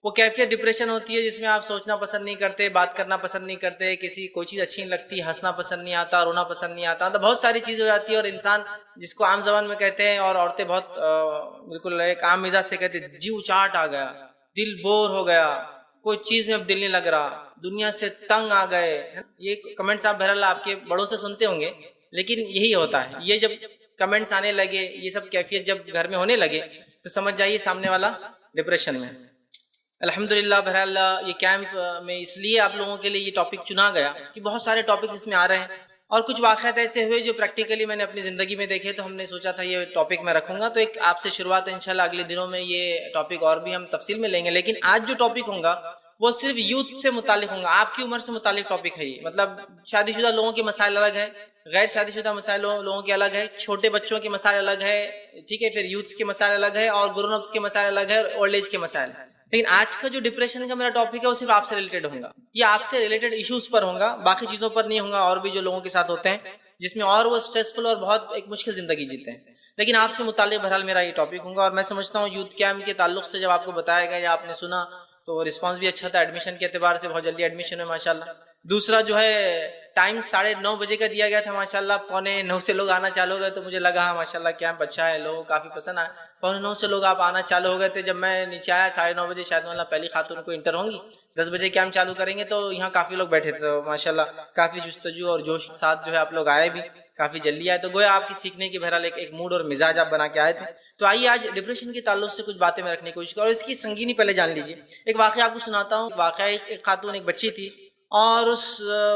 وہ کیفیت ڈپریشن ہوتی ہے جس میں آپ سوچنا پسند نہیں کرتے، بات کرنا پسند نہیں کرتے، کوئی چیز اچھی نہیں لگتی، ہنسنا پسند نہیں آتا، رونا پسند نہیں آتا، تو بہت ساری چیزیں ہو جاتی ہے، اور انسان جس کو عام زبان میں کہتے ہیں اور عورتیں بہت بالکل ایک عام مزاج سے کہتے ہیں جیو چاٹ آ گیا، دل بور ہو گیا، کوئی چیز میں اب دل نہیں لگ رہا، دنیا سے تنگ آ گئے. یہ کمنٹس آپ بہرحال آپ کے بڑوں سے سنتے ہوں گے، لیکن یہی ہوتا ہے. یہ جب کمنٹس آنے لگے، یہ سب کیفیت جب گھر میں ہونے لگے تو سمجھ جائیے سامنے والا ڈپریشن میں. الحمدللہ بہرحال یہ کیمپ میں اس لیے آپ لوگوں کے لیے یہ ٹاپک چنا گیا کہ بہت سارے ٹاپکس اس میں آ رہے ہیں، اور کچھ واقعات ایسے ہوئے جو پریکٹیکلی میں نے اپنی زندگی میں دیکھے، تو ہم نے سوچا تھا یہ ٹاپک میں رکھوں گا. تو ایک آپ سے شروعات ہے، انشاءاللہ اگلے دنوں میں یہ ٹاپک اور بھی ہم تفصیل میں لیں گے. لیکن آج جو ٹاپک ہوگا وہ صرف یوتھ سے متعلق ہوگا، آپ کی عمر سے متعلق ٹاپک ہے. یہ مطلب شادی شدہ لوگوں کے مسائل الگ ہے، غیر شادی شدہ مسائل لوگوں کے الگ ہے، چھوٹے بچوں کے مسائل الگ ہے، ٹھیک ہے، پھر یوتھ کے مسائل الگ ہے، اور گرون اپس کے مسائل الگ ہے، اور اولڈ ایج کے مسائل. لیکن آج کا جو ڈپریشن کا میرا ٹاپک ہے وہ صرف آپ سے ریلیٹڈ ہوگا، یہ آپ سے ریلیٹڈ ایشوز پر ہوگا، باقی چیزوں پر نہیں ہوگا. اور بھی جو لوگوں کے ساتھ ہوتے ہیں جس میں اور وہ سٹریسفل اور بہت ایک مشکل زندگی جیتے ہیں، لیکن آپ سے متعلق بہرحال میرا یہ ٹاپک ہوگا. اور میں سمجھتا ہوں یوتھ کیمپ کے تعلق سے جب آپ کو بتایا گیا یا آپ نے سنا تو رسپانس بھی اچھا تھا. ایڈمیشن کے اعتبار سے بہت جلدی ایڈمیشن ہے ماشاءاللہ. دوسرا جو ہے ٹائم 9:30 بجے کا دیا گیا تھا، ماشاءاللہ 8:45 سے لوگ آنا چالو ہو گئے، تو مجھے لگا ہاں ماشاءاللہ کیمپ اچھا ہے، لوگوں کافی پسند آیا. 8:45 سے لوگ آپ آنا چالو ہو گئے تھے. جب میں نیچے آیا 9:30 بجے، شاید اللہ پہلی خاتون کو انٹر ہوں گی، 10 بجے کیمپ چالو کریں گے، تو یہاں کافی لوگ بیٹھے تھے. ماشاءاللہ کافی جستجو اور جوش کے ساتھ جو ہے آپ لوگ آئے بھی، کافی جلدی آئے، تو گویا آپ کی سیکھنے کی بہرحال ایک موڈ اور مزاج آپ بنا کے آئے تھے. تو آئیے آج ڈپریشن کے تعلق سے کچھ باتیں میں رکھنے کی کوشش کروں، اور اس کی سنگینی پہلے جان لیجیے. ایک واقعہ آپ کو سناتا ہوں. واقعہ ایک خاتون، ایک بچی تھی، اور اس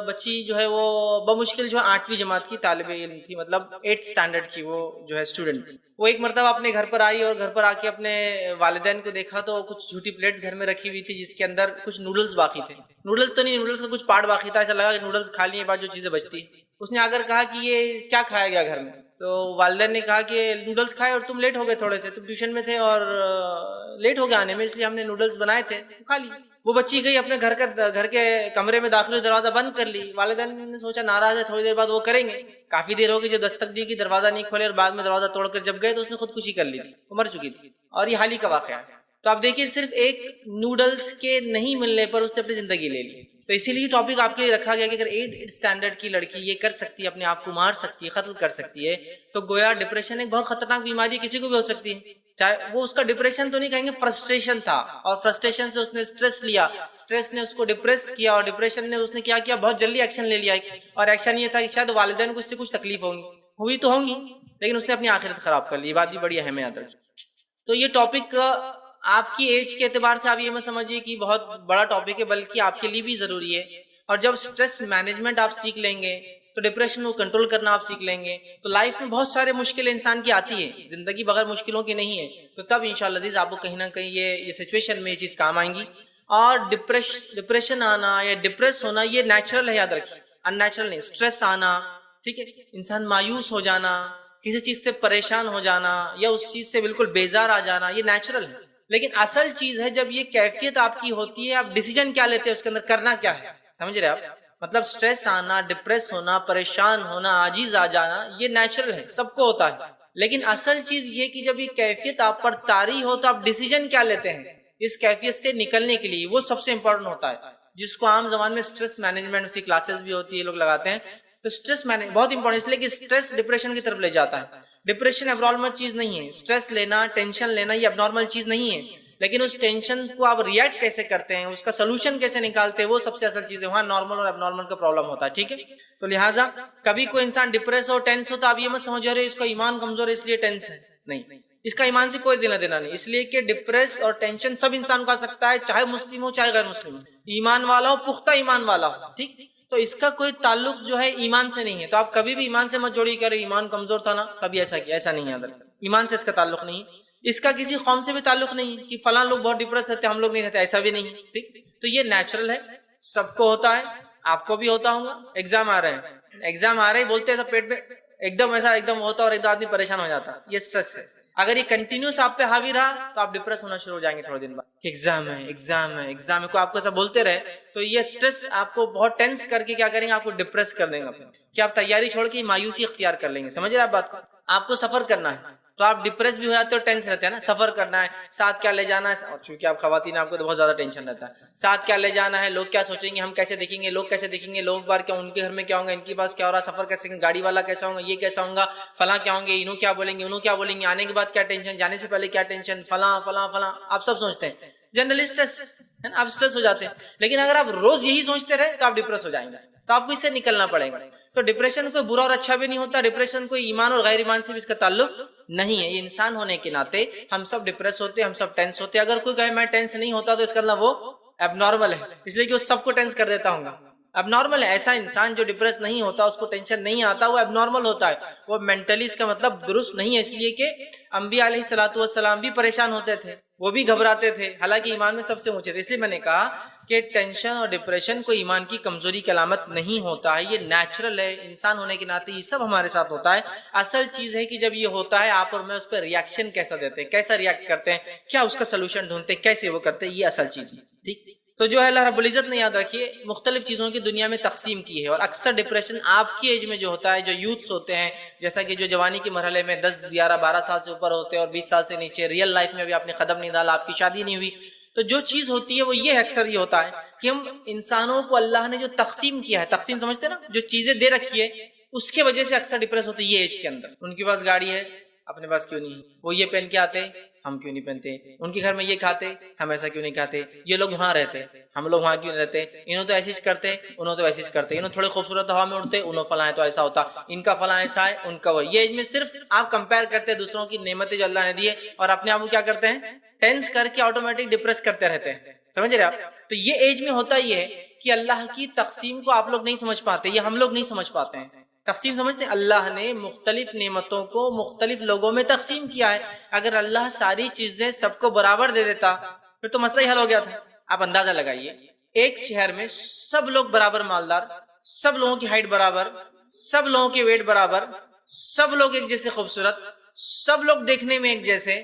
بچی جو ہے وہ بمشکل جو ہے 8ویں جماعت کی طالب علم تھی، مطلب 8th اسٹینڈرڈ کی وہ جو ہے اسٹوڈنٹ تھی. وہ ایک مرتبہ اپنے گھر پر آئی، اور گھر پر آ کے اپنے والدین کو دیکھا تو کچھ جھوٹی پلیٹس گھر میں رکھی ہوئی تھی جس کے اندر کچھ نوڈلز باقی تھے. نوڈلز تو نہیں، نوڈلز کا کچھ پارٹ باقی تھا. ایسا لگا کہ نوڈلز کھا لیے بعد جو چیزیں بچتی. اس نے آ کر کہا کہ یہ کیا کھایا گیا گھر میں؟ تو والدین نے کہا کہ نوڈلز کھائے، اور تم لیٹ ہو گئے تھوڑے سے، تم ٹیوشن میں تھے اور لیٹ ہو گئے آنے میں، اس لیے ہم نے نوڈلز بنائے تھے، کھا لی. وہ بچی گئی اپنے گھر کے کمرے میں داخل، دروازہ بند کر لی. والدین نے سوچا ناراض ہے، تھوڑی دیر بعد وہ کریں گے. کافی دیر ہوگی جو دستک دی کہ دروازہ نہیں کھولے، اور بعد میں دروازہ توڑ کر جب گئے تو اس نے خودکشی کر لی تھی، وہ مر چکی تھی. اور یہ حال ہی کا واقعہ ہے. تو آپ دیکھیے صرف ایک نوڈلز کے نہیں ملنے پر اس نے اپنی زندگی لے لی. تو اسی لیے ٹاپک آپ کے لیے رکھا گیا کہ اگر 8th اسٹینڈرڈ کی لڑکی یہ کر سکتی ہے، اپنے آپ کو مار سکتی ہے، قتل کر سکتی ہے، تو گویا ڈپریشن ایک بہت خطرناک بیماری کسی کو بھی ہو سکتی ہے. چاہے وہ اس کا ڈپریشن تو نہیں کہیں گے، فرسٹریشن تھا، اور فرسٹریشن سے اس نے اسٹریس لیا، اسٹریس نے اس کو ڈپریس کیا، اور ڈپریشن نے اس نے کیا کیا، بہت جلدی ایکشن لے لیا. اور ایکشن یہ تھا کہ شاید والدین کو اس سے کچھ تکلیف ہوئی تو ہوں گی، لیکن اس نے اپنی آخرت خراب کر لی. یہ بات بھی بڑی اہم ہے، یاد رکھیے. تو یہ ٹاپک آپ کی ایج کے اعتبار سے آپ یہ مت سمجھیے کہ بہت بڑا ٹاپک ہے، بلکہ آپ کے لیے بھی ضروری ہے. اور جب اسٹریس مینجمنٹ آپ سیکھ لیں گے تو ڈپریشن کو کنٹرول کرنا آپ سیکھ لیں گے، تو لائف میں بہت سارے مشکلیں انسان کی آتی ہے، زندگی بغیر مشکلوں کی نہیں ہے. تو تب انشاءاللہ عزیز آپ کو کہیں نہ کہیں یہ سچویشن میں یہ چیز کام آئیں گی. اور ڈپریشن آنا یا ڈپریس ہونا یہ نیچرل ہے، یاد رکھیے، ان نیچرل نہیں. اسٹریس آنا، ٹھیک ہے، انسان مایوس ہو جانا، کسی چیز سے پریشان ہو جانا، یا اس چیز سے بالکل بیزار آ جانا، یہ نیچرل ہے. لیکن اصل چیز ہے جب یہ کیفیت آپ کی ہوتی ہے، آپ ڈیسیجن کیا لیتے ہیں، اس کے اندر کرنا کیا ہے. سمجھ رہے آپ؟ مطلب سٹریس آنا، ڈپریس ہونا، پریشان ہونا، عاجز آ جانا، یہ نیچرل ہے، سب کو ہوتا ہے. لیکن اصل چیز یہ کہ جب یہ کیفیت آپ پر طاری ہو تو آپ ڈیسیجن کیا لیتے ہیں اس کیفیت سے نکلنے کے لیے، وہ سب سے امپورٹنٹ ہوتا ہے، جس کو عام زبان میں سٹریس مینجمنٹ، اس کی کلاسز بھی ہوتی ہے، لوگ لگاتے ہیں. تو سٹریس مینجمنٹ بہت امپورٹنٹ، اس لیے کہ سٹریس ڈپریشن کی طرف لے جاتا ہے. ڈپریشن اب نارمل چیز نہیں ہے، سٹریس لینا، ٹینشن لینا یہ اب نارمل چیز نہیں ہے، لیکن اس ٹینشن کو آپ ریئیکٹ کیسے کرتے ہیں، اس کا سلوشن کیسے نکالتے ہیں، وہ سب سے اصل چیز ہے. وہاں نارمل اور اب نارمل کا پرابلم ہوتا ہے، ٹھیک ہے. تو لہٰذا کبھی کوئی انسان ڈپریس ہو، ٹینس ہو، تو آپ یہ مت سمجھ رہے اس کا ایمان کمزور ہے اس لیے ٹینس ہے، نہیں، اس کا ایمان سے کوئی دینا دینا نہیں. اس لیے کہ ڈپریس اور ٹینشن سب انسان کو آ سکتا ہے، چاہے مسلم ہو چاہے غیر مسلم ہو، ایمان والا ہو، پختہ ایمان والا ہو، ٹھیک. تو اس کا کوئی تعلق جو ہے ایمان سے نہیں ہے. تو آپ کبھی بھی ایمان سے مت جوڑی کرے ایمان کمزور تھا نا کبھی ایسا کیا، ایسا نہیں ہے. ایمان سے اس کا تعلق نہیں. اس کا کسی قوم سے بھی تعلق نہیں کہ فلاں لوگ بہت ڈپریس رہتے ہم لوگ نہیں رہتے، ایسا بھی نہیں، ٹھیک. تو یہ نیچرل ہے، سب کو ہوتا ہے، آپ کو بھی ہوتا ہوگا. ایگزام آ رہے ہیں، ایگزام آ رہے ہی بولتے ہیں پیٹ میں ایک دم ایسا ایک دم ہوتا اور ایک دم آدمی پریشان ہو جاتا، یہ سٹریس ہے. اگر یہ کنٹینیوس آپ پہ حاوی رہا تو آپ ڈپریس ہونا شروع ہو جائیں گے تھوڑے دن بعد. ایگزام ہے، ایگزام ہے، ایگزام ہے، کو آپ کو ایسا بولتے رہے تو یہ سٹریس آپ کو بہت ٹینس کر کے کیا کریں گے، آپ کو ڈپریس کر دیں گے. کہ آپ تیاری چھوڑ کے مایوسی اختیار کر لیں گے. سمجھ رہے آپ بات کو؟ آپ کو سفر کرنا ہے، تو آپ ڈپریس بھی ہو جاتے ہو، ٹینس رہتے ہیں نا، سفر کرنا ہے، ساتھ کیا لے جانا ہے، اور چونکہ آپ خواتین آپ کو تو بہت زیادہ ٹینشن رہتا ہے، ساتھ کیا لے جانا ہے، لوگ کیا سوچیں گے، ہم کیسے دیکھیں گے، لوگ کیسے دیکھیں گے، لوگ بار کیا ان کے گھر میں کیا ہوں گا، ان کے پاس کیا ہو رہا ہے، سفر کیسے، گاڑی والا کیسا ہوگا، یہ کیسا ہوگا، فلاں کیا ہوں گے، انہوں کیا بولیں گے، انہوں کیا بولیں گے، آنے کے بعد کیا ٹینشن، جانے سے پہلے کیا ٹینشن، فلاں فلاں فلاں، آپ سب سوچتے ہیں، جنرلی اسٹریس ہے نا، آپ اسٹریس ہو جاتے ہیں. لیکن اگر آپ روز یہی سوچتے رہے تو آپ ڈپریس ہو جائیں گے، تو آپ کو اس سے نکلنا پڑے گا. تو ڈپریشن کوئی برا اور اچھا بھی نہیں ہوتا، ڈپریشن کوئی ایمان اور غیر ایمان سے بھی اس کا تعلق نہیں ہے. یہ انسان ہونے کے ناطے ہم سب ڈپریس ہوتے ہیں، ہم سب ٹینس ہوتے ہیں. اگر کوئی کہے میں ٹینس نہیں ہوتا تو اس کا مطلب وہ اب نارمل ہے، اس لیے کہ وہ سب کو ٹینس کر دیتا ہوں گا. اب نارمل ہے ایسا انسان جو ڈپریس نہیں ہوتا، اس کو ٹینشن نہیں آتا، وہ اب نارمل ہوتا ہے، وہ مینٹلی اس کا مطلب درست نہیں ہے. اس لیے کہ انبیاء علیہ الصلوۃ والسلام بھی پریشان ہوتے تھے، وہ بھی گھبراتے تھے، حالانکہ ایمان میں سب سے اونچے تھے. اس لیے میں نے کہا کہ ٹینشن اور ڈپریشن کوئی ایمان کی کمزوری کی علامت نہیں ہوتا ہے، یہ نیچرل ہے، انسان ہونے کے ناطے یہ سب ہمارے ساتھ ہوتا ہے. اصل چیز ہے کہ جب یہ ہوتا ہے آپ اور میں اس پہ ریاکشن کیسا دیتے ہیں، کیسا ریاکٹ کرتے ہیں، کیا اس کا سلوشن ڈھونڈتے ہیں، کیسے وہ کرتے ہیں، یہ اصل چیز ہے. ٹھیک، تو جو ہے اللہ رب العزت نے یاد رکھیے مختلف چیزوں کی دنیا میں تقسیم کی ہے. اور اکثر ڈپریشن آپ کی ایج میں جو ہوتا ہے، جو یوتھس ہوتے ہیں، جیسا کہ جو جوانی کے مرحلے میں 10 11 12 سال سے اوپر ہوتے ہیں اور 20 سال سے نیچے، ریئل لائف میں بھی آپ نے قدم نہیں ڈالا، آپ کی شادی نہیں ہوئی، تو جو چیز ہوتی ہے وہ یہ اکثر یہ ہوتا ہے کہ ہم انسانوں کو اللہ نے جو تقسیم کیا ہے، تقسیم سمجھتے ہیں نا، جو چیزیں دے رکھی ہے اس کے وجہ سے اکثر ڈپریس ہوتے ہیں. یہ ایج کے اندر ان کے پاس گاڑی ہے، اپنے پاس کیوں نہیں، وہ یہ پہن کے آتے ہم کیوں نہیں پہنتے، ان کے گھر میں یہ کھاتے ہم ایسا کیوں نہیں کھاتے، یہ لوگ وہاں رہتے ہم لوگ وہاں کیوں نہیں رہتے، انہوں تو ایسے کرتے انہوں تو ایسے کرتے، انہوں تھوڑے خوبصورت ہوا میں اڑتے انہوں فلاں ہے تو ایسا ہوتا، ان کا فلاں ایسا ہے ان کا وہ. یہ ایج میں صرف آپ کمپیئر کرتے ہیں دوسروں کی نعمتیں جو اللہ نے دی ہے، اور اپنے آپ کو کیا کرتے ہیں، ٹینس کر کے آٹومیٹک ڈپریس کرتے رہتے ہیں. سمجھ رہے آپ؟ تو یہ ایج میں ہوتا یہ ہے کہ اللہ کی تقسیم کو آپ لوگ نہیں سمجھ پاتے، یہ ہم لوگ نہیں سمجھ پاتے ہیں. تقسیم سمجھتے ہیں، اللہ نے مختلف نعمتوں کو مختلف لوگوں میں تقسیم کیا ہے. اگر اللہ ساری چیزیں سب کو برابر دے دیتا پھر تو مسئلہ ہی حل ہو گیا تھا. آپ اندازہ لگائیے، ایک شہر میں سب لوگ برابر مالدار، سب لوگوں کی ہائٹ برابر، سب لوگوں کے ویٹ برابر، سب لوگ ایک جیسے خوبصورت، سب لوگ دیکھنے میں ایک جیسے.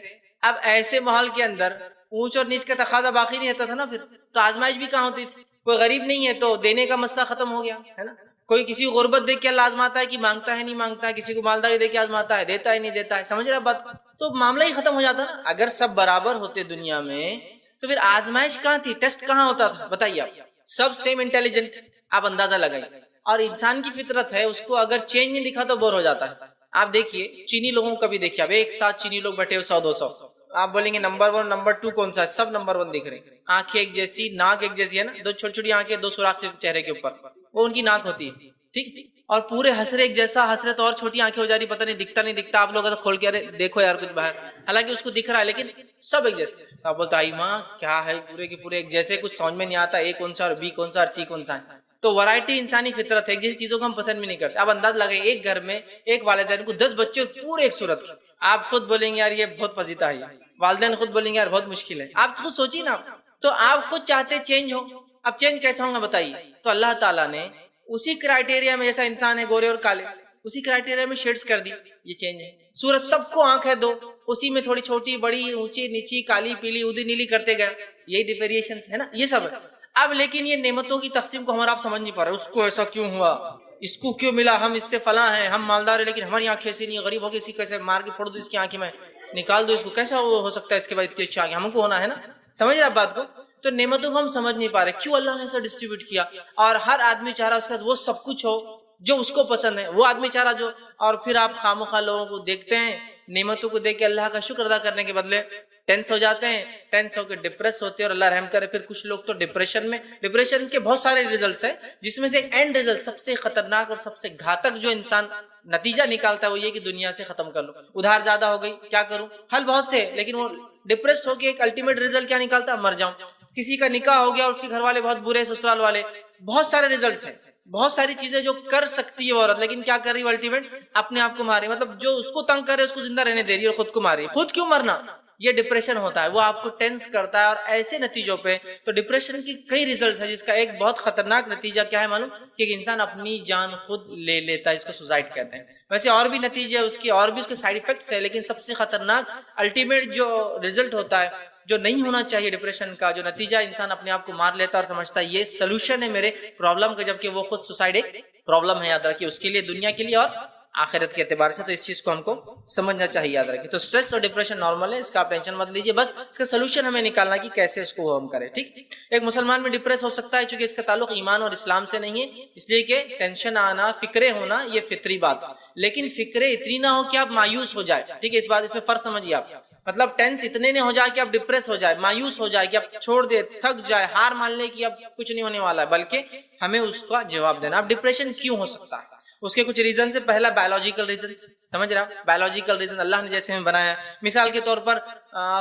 اب ایسے ماحول کے اندر اونچ اور نیچ کا تقاضا باقی نہیں رہتا تھا نا، پھر تو آزمائش بھی کہاں ہوتی تھی. کوئی غریب نہیں ہے تو دینے کا مسئلہ ختم ہو گیا ہے نا. کوئی کسی کو غربت دیکھ کے اللہ آزماتا ہے کہ مانگتا ہے نہیں مانگتا ہے، کسی کو مالداری دیکھ کے آزماتا ہے دیتا ہے نہیں دیتا ہے. سمجھ رہے بات؟ تو معاملہ ہی ختم ہو جاتا نا. اگر سب برابر ہوتے دنیا میں تو پھر آزمائش کہاں تھی، ٹیسٹ کہاں ہوتا تھا، بتائیے آپ. سب سیم انٹیلیجنٹ، آپ اندازہ لگائیے. اور انسان کی فطرت ہے، اس کو اگر چینج نہیں دکھا تو بور ہو جاتا ہے. آپ دیکھیے چینی لوگوں کو بھی دیکھیے، اب ایک ساتھ چینی لوگ بیٹھے 100 200، آپ بولیں گے نمبر 1 نمبر 2 کون سا ہے، سب نمبر 1 دکھ رہے ہیں. آنکھیں ایک جیسی، ناک ایک جیسی ہے نا، دو چھوٹی چھوٹی آنکھیں، 2 سوراخ سے چہرے کے اوپر، وہ ان کی ناک ہوتی ہے. ٹھیک، اور پورے حسرے ایک جیسا، حسرے تو اور چھوٹی آنکھیں ہو جا رہی، پتہ نہیں دکھتا نہیں دکھتا. آپ لوگ تو کھول کے ارے دیکھو یار کچھ باہر، حالانکہ اس کو دکھ رہا ہے لیکن سب ایک جیسے. آپ بولتے آئی ماں کیا ہے، پورے کے پورے ایک جیسے، کچھ سمجھ میں نہیں آتا اے کون سا اور بی کون سا اور سی کون سا ہے. تو ورائٹی انسانی فطرت ہے، ایک جیسی چیزوں کو ہم پسند بھی نہیں کرتے. اب انداز لگائیں ایک گھر میں ایک والدین کو 10 بچے پورے ایک صورت کے، آپ خود بولیں گے یار یہ بہت فضیلت ہے، والدین خود بولیں گے یار بہت مشکل ہے. آپ خود سوچیے نا، تو آپ خود چاہتے چینج ہو. اب چینج کیسا ہوگا بتائیے؟ تو اللہ تعالیٰ نے اسی کرائٹیریا میں، جیسا انسان ہے گورے اور کالے، اسی کرائٹیریا میں شیڈز کر دی، یہ چینج ہے. سورج سب کو آنکھ ہے 2، اسی میں تھوڑی چھوٹی بڑی اونچی نیچی کالی پیلی ادی نیلی کرتے گئے، یہی ویریشنز ہے نا، یہ سب ہے. اب لیکن یہ نعمتوں کی تقسیم کو ہمارا آپ سمجھ نہیں پا رہے. اس کو ایسا کیوں ہوا، اس کو کیوں ملا، ہم اس سے فلاں ہیں، ہم مالدار ہیں لیکن ہماری آنکھیں ایسی نہیں، غریب ہو گئی اسی کیسے مار کے پھوڑ دو اس کی آنکھیں میں، نکال دو اس کو، کیسا وہ ہو سکتا ہے اس کے بعد اتنی اچھی آنکھیں، ہم کو ہونا ہے نا. سمجھ رہے آپ بات کو؟ تو نعمتوں کو ہم سمجھ نہیں پا رہے، کیوں اللہ نے ایسا ڈسٹریبیوٹ کیا. اور ہر آدمی چاہ رہا اس کا وہ سب کچھ ہو جو اس کو پسند ہے، وہ آدمی چاہ رہا جو. اور پھر آپ خامخواہ لوگوں کو دیکھتے ہیں، نعمتوں کو دیکھ کے اللہ کا شکر ادا کرنے کے بدلے ٹینس ہو جاتے ہیں، ٹینس ہو کے ڈپریس ہوتے ہیں. اور اللہ رحم کرے پھر کچھ لوگ تو ڈپریشن میں، ڈپریشن کے بہت سارے ریزلٹس ہیں، جس میں سے اینڈ ریزلٹ سب سے خطرناک اور سب سے گھاتک جو انسان نتیجہ نکالتا ہے وہ یہ کہ دنیا سے ختم کر لو، ادھار زیادہ ہو گئی کیا کروں، حل بہت سے، لیکن وہ ڈپریسڈ ہو کے ایک الٹیمیٹ ریزلٹ کیا نکالتا ہے، مر جاؤں. کسی کا نکاح ہو گیا اور اس کے گھر والے بہت برے، سسرال والے، بہت سارے ریزلٹس ہیں، بہت ساری چیزیں جو کر سکتی ہے عورت، لیکن کیا کر رہی ہے الٹیمیٹ، اپنے آپ کو مارے. مطلب جو اس کو تنگ کرے اس کو زندہ رہنے دے رہی ہے اور خود کو مار رہی ہے. خود کیوں مرنا، یہ ڈپریشن ہوتا ہے، وہ آپ کو ٹینس کرتا ہے. اور ایسے نتیجوں پہ تو ڈپریشن کی کئی ریزلٹس ہیں، جس کا ایک بہت خطرناک نتیجہ کیا ہے معلوم، کہ ایک انسان اپنی جان خود لے لیتا ہے، اس کو سوسائڈ کہتے ہیں. ویسے اور بھی نتیجے اس کی، اور بھی اس کے سائیڈ ایفیکٹس ہیں، لیکن سب سے خطرناک الٹیمیٹ جو ریزلٹ ہوتا ہے، جو نہیں ہونا چاہیے ڈپریشن کا، جو نتیجہ انسان اپنے آپ کو مار لیتا اور سمجھتا ہے یہ سلوشن ہے میرے پرابلم کا، جبکہ وہ خود سوسائڈ ایک پرابلم ہے. یاد رکھیے اس کے لیے، دنیا کے لیے اور آخرت کے اعتبار سے. تو اس چیز کو ہم کو سمجھنا چاہیے, یاد رکھیں. تو اسٹریس اور ڈپریشن نارمل ہے, اس کا آپ ٹینشن مت لیجیے, بس اس کا سولوشن ہمیں نکالنا کہ کیسے اس کو ہم کریں. ٹھیک, ایک مسلمان میں ڈپریس ہو سکتا ہے چونکہ اس کا تعلق ایمان اور اسلام سے نہیں ہے, اس لیے کہ ٹینشن آنا, فکرے ہونا یہ فطری بات ہے, لیکن فکرے اتنی نہ ہو کہ آپ مایوس ہو جائے. ٹھیک ہے, اس بات اس میں فرق سمجھیے آپ. مطلب ٹینس اتنے نہ ہو جائے کہ آپ ڈپریس ہو جائے, مایوس ہو جائے کہ آپ چھوڑ دے, تھک جائے, ہار مان لے کہ اب کچھ نہیں ہونے والا ہے, بلکہ ہمیں اس کا جواب دینا. اب ڈپریشن کیوں ہو سکتا ہے, اس کے کچھ ریزن سے. پہلا بایولوجیکل ریزن, سمجھ رہا, بایولوجیکل ریزن اللہ نے جیسے ہمیں بنایا. مثال کے طور پر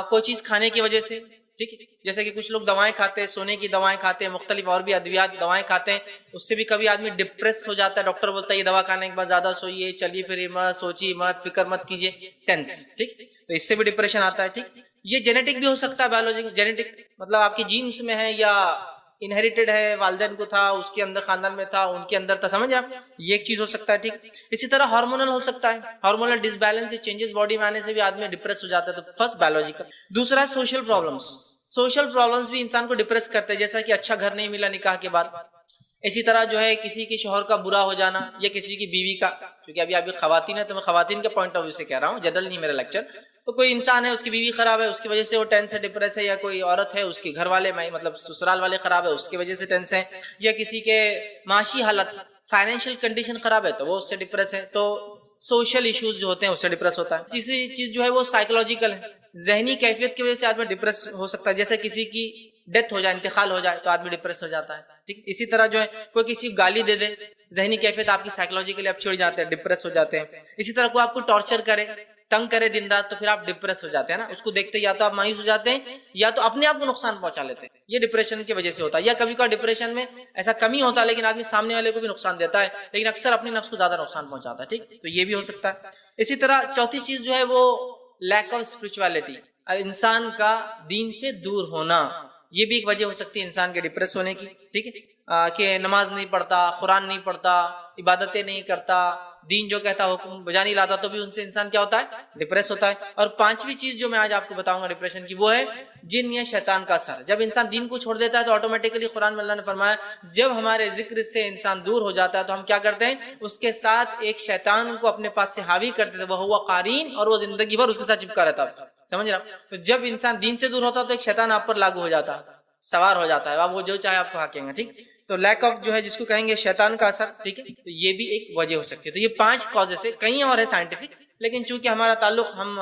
کوئی چیز کھانے کی وجہ سے, ٹھیک ہے, جیسے کہ کچھ لوگ دوائیں کھاتے ہیں, سونے کی دوائیں کھاتے ہیں, مختلف اور بھی ادویات دوائیں کھاتے ہیں, اس سے بھی کبھی آدمی ڈپریس ہو جاتا ہے. ڈاکٹر بولتا ہے یہ دوا کھانے کے بعد زیادہ سوئیے, چلیے پھر مت, سوچیے مت, فکر مت کیجیے, ٹینس. ٹھیک, تو اس سے بھی ڈپریشن آتا ہے. ٹھیک, یہ جینیٹک بھی ہو سکتا ہے. بایولوجیکل جینیٹک مطلب آپ کی جینس میں ہے یا انہیریٹڈ ہے, والدین کو تھا, اس کے اندر خاندان میں تھا, ان کے اندر تھا, سمجھ آپ, یہ ایک چیز ہو سکتا ہے. ٹھیک, اسی طرح ہارمونل ہو سکتا ہے. ہارمونل ڈس بیلنس, چینجز باڈی میں آنے سے بھی آدمی ڈپریس ہو جاتا ہے. تو فرسٹ بایولوجیکل. دوسرا سوشل پرابلمس. سوشل پرابلمس بھی انسان کو ڈپریس کرتے ہیں, جیسا کہ اچھا گھر نہیں ملا نکاح کے بعد. اسی طرح جو ہے کسی کے شوہر کا برا ہو جانا, یا کسی کی بیوی کا, کیونکہ ابھی آپ خواتین ہے تو میں خواتین کے پوائنٹ آف ویو سے کہہ رہا ہوں, جنرل نہیں میرا لیکچر. تو کوئی انسان ہے, اس کی بیوی خراب ہے, اس کی وجہ سے وہ ٹینس ہے, ڈپریس ہے, یا کوئی عورت ہے, اس کے گھر والے مطلب سسرال والے خراب ہے, اس کی وجہ سے ٹینس ہے, یا کسی کے معاشی حالت, فائنینشیل کنڈیشن خراب ہے تو وہ اس سے ڈپریس ہے. تو سوشل ایشوز جو ہوتے ہیں اس سے ڈپریس ہوتا ہے. تیسری چیز جو ہے وہ سائیکولوجیکل ہے, ذہنی کیفیت کی وجہ سے آدمی ڈپریس ہو سکتا ہے. جیسے کسی کی ڈیتھ ہو جائے, انتقال ہو جائے, تو آدمی ڈپریس ہو جاتا ہے. ٹھیک, اسی طرح جو ہے کوئی کسی گالی دے دے, ذہنی کیفیت آپ کی سائیکولوجیکلی آپ چھڑ جاتے ہیں, ڈپریس ہو جاتے ہیں. اسی طرح کوئی آپ کو ٹارچر کرے, تنگ کرے دن رات, تو پھر آپ ڈپریس ہو جاتے ہیں نا. اس کو دیکھتے یا تو آپ مایوس ہو جاتے ہیں, یا تو اپنے آپ کو نقصان پہنچا لیتے ہیں. یہ ڈپریشن کی وجہ سے ہوتا ہے. یا کبھی کبھی ڈپریشن میں ایسا کمی ہوتا ہے لیکن آدمی سامنے والے کو بھی نقصان دیتا ہے, لیکن اکثر اپنے نفس کو زیادہ نقصان پہنچاتا ہے. ٹھیک, تو یہ بھی ہو سکتا ہے. اسی طرح چوتھی چیز جو ہے وہ لیک آف اسپرچویلٹی, انسان کا دین سے دور ہونا, یہ بھی ایک وجہ ہو سکتی ہے انسان کے ڈپریس ہونے کی. ٹھیک ہے, کہ نماز نہیں پڑھتا, قرآن نہیں پڑھتا, عبادتیں نہیں کرتا, دین جو کہتا حکم بجا نہیں لاتا, تو بھی ان سے انسان کیا ہوتا ہے, ڈپریس ہوتا ہے. اور پانچویں چیز جو میں آج آپ کو بتاؤں گا ڈپریشن کی, وہ ہے جن یا شیطان کا اثر. جب انسان دین کو چھوڑ دیتا ہے تو آٹومیٹکلی قرآن میں اللہ نے فرمایا, جب ہمارے ذکر سے انسان دور ہو جاتا ہے تو ہم کیا کرتے ہیں, اس کے ساتھ ایک شیطان کو اپنے پاس سے حاوی کرتے تھے, وہ ہوا قارین, اور وہ زندگی بھر اس کے ساتھ چپکا رہتا. سمجھ رہا. تو جب انسان دین سے دور ہوتا تو ایک شیطان آپ پر لاگو ہو جاتا, سوار ہو جاتا ہے, آپ وہ جو چاہے آپ کو ہاکیں گے. ٹھیک, تو لیک آف جو ہے جس کو کہیں گے شیطان کا اثر. ٹھیک ہے, تو یہ بھی ایک وجہ ہو سکتی ہے. تو یہ 5 کازز ہے, کئی اور ہے سائنٹیفک, لیکن چونکہ ہمارا تعلق ہم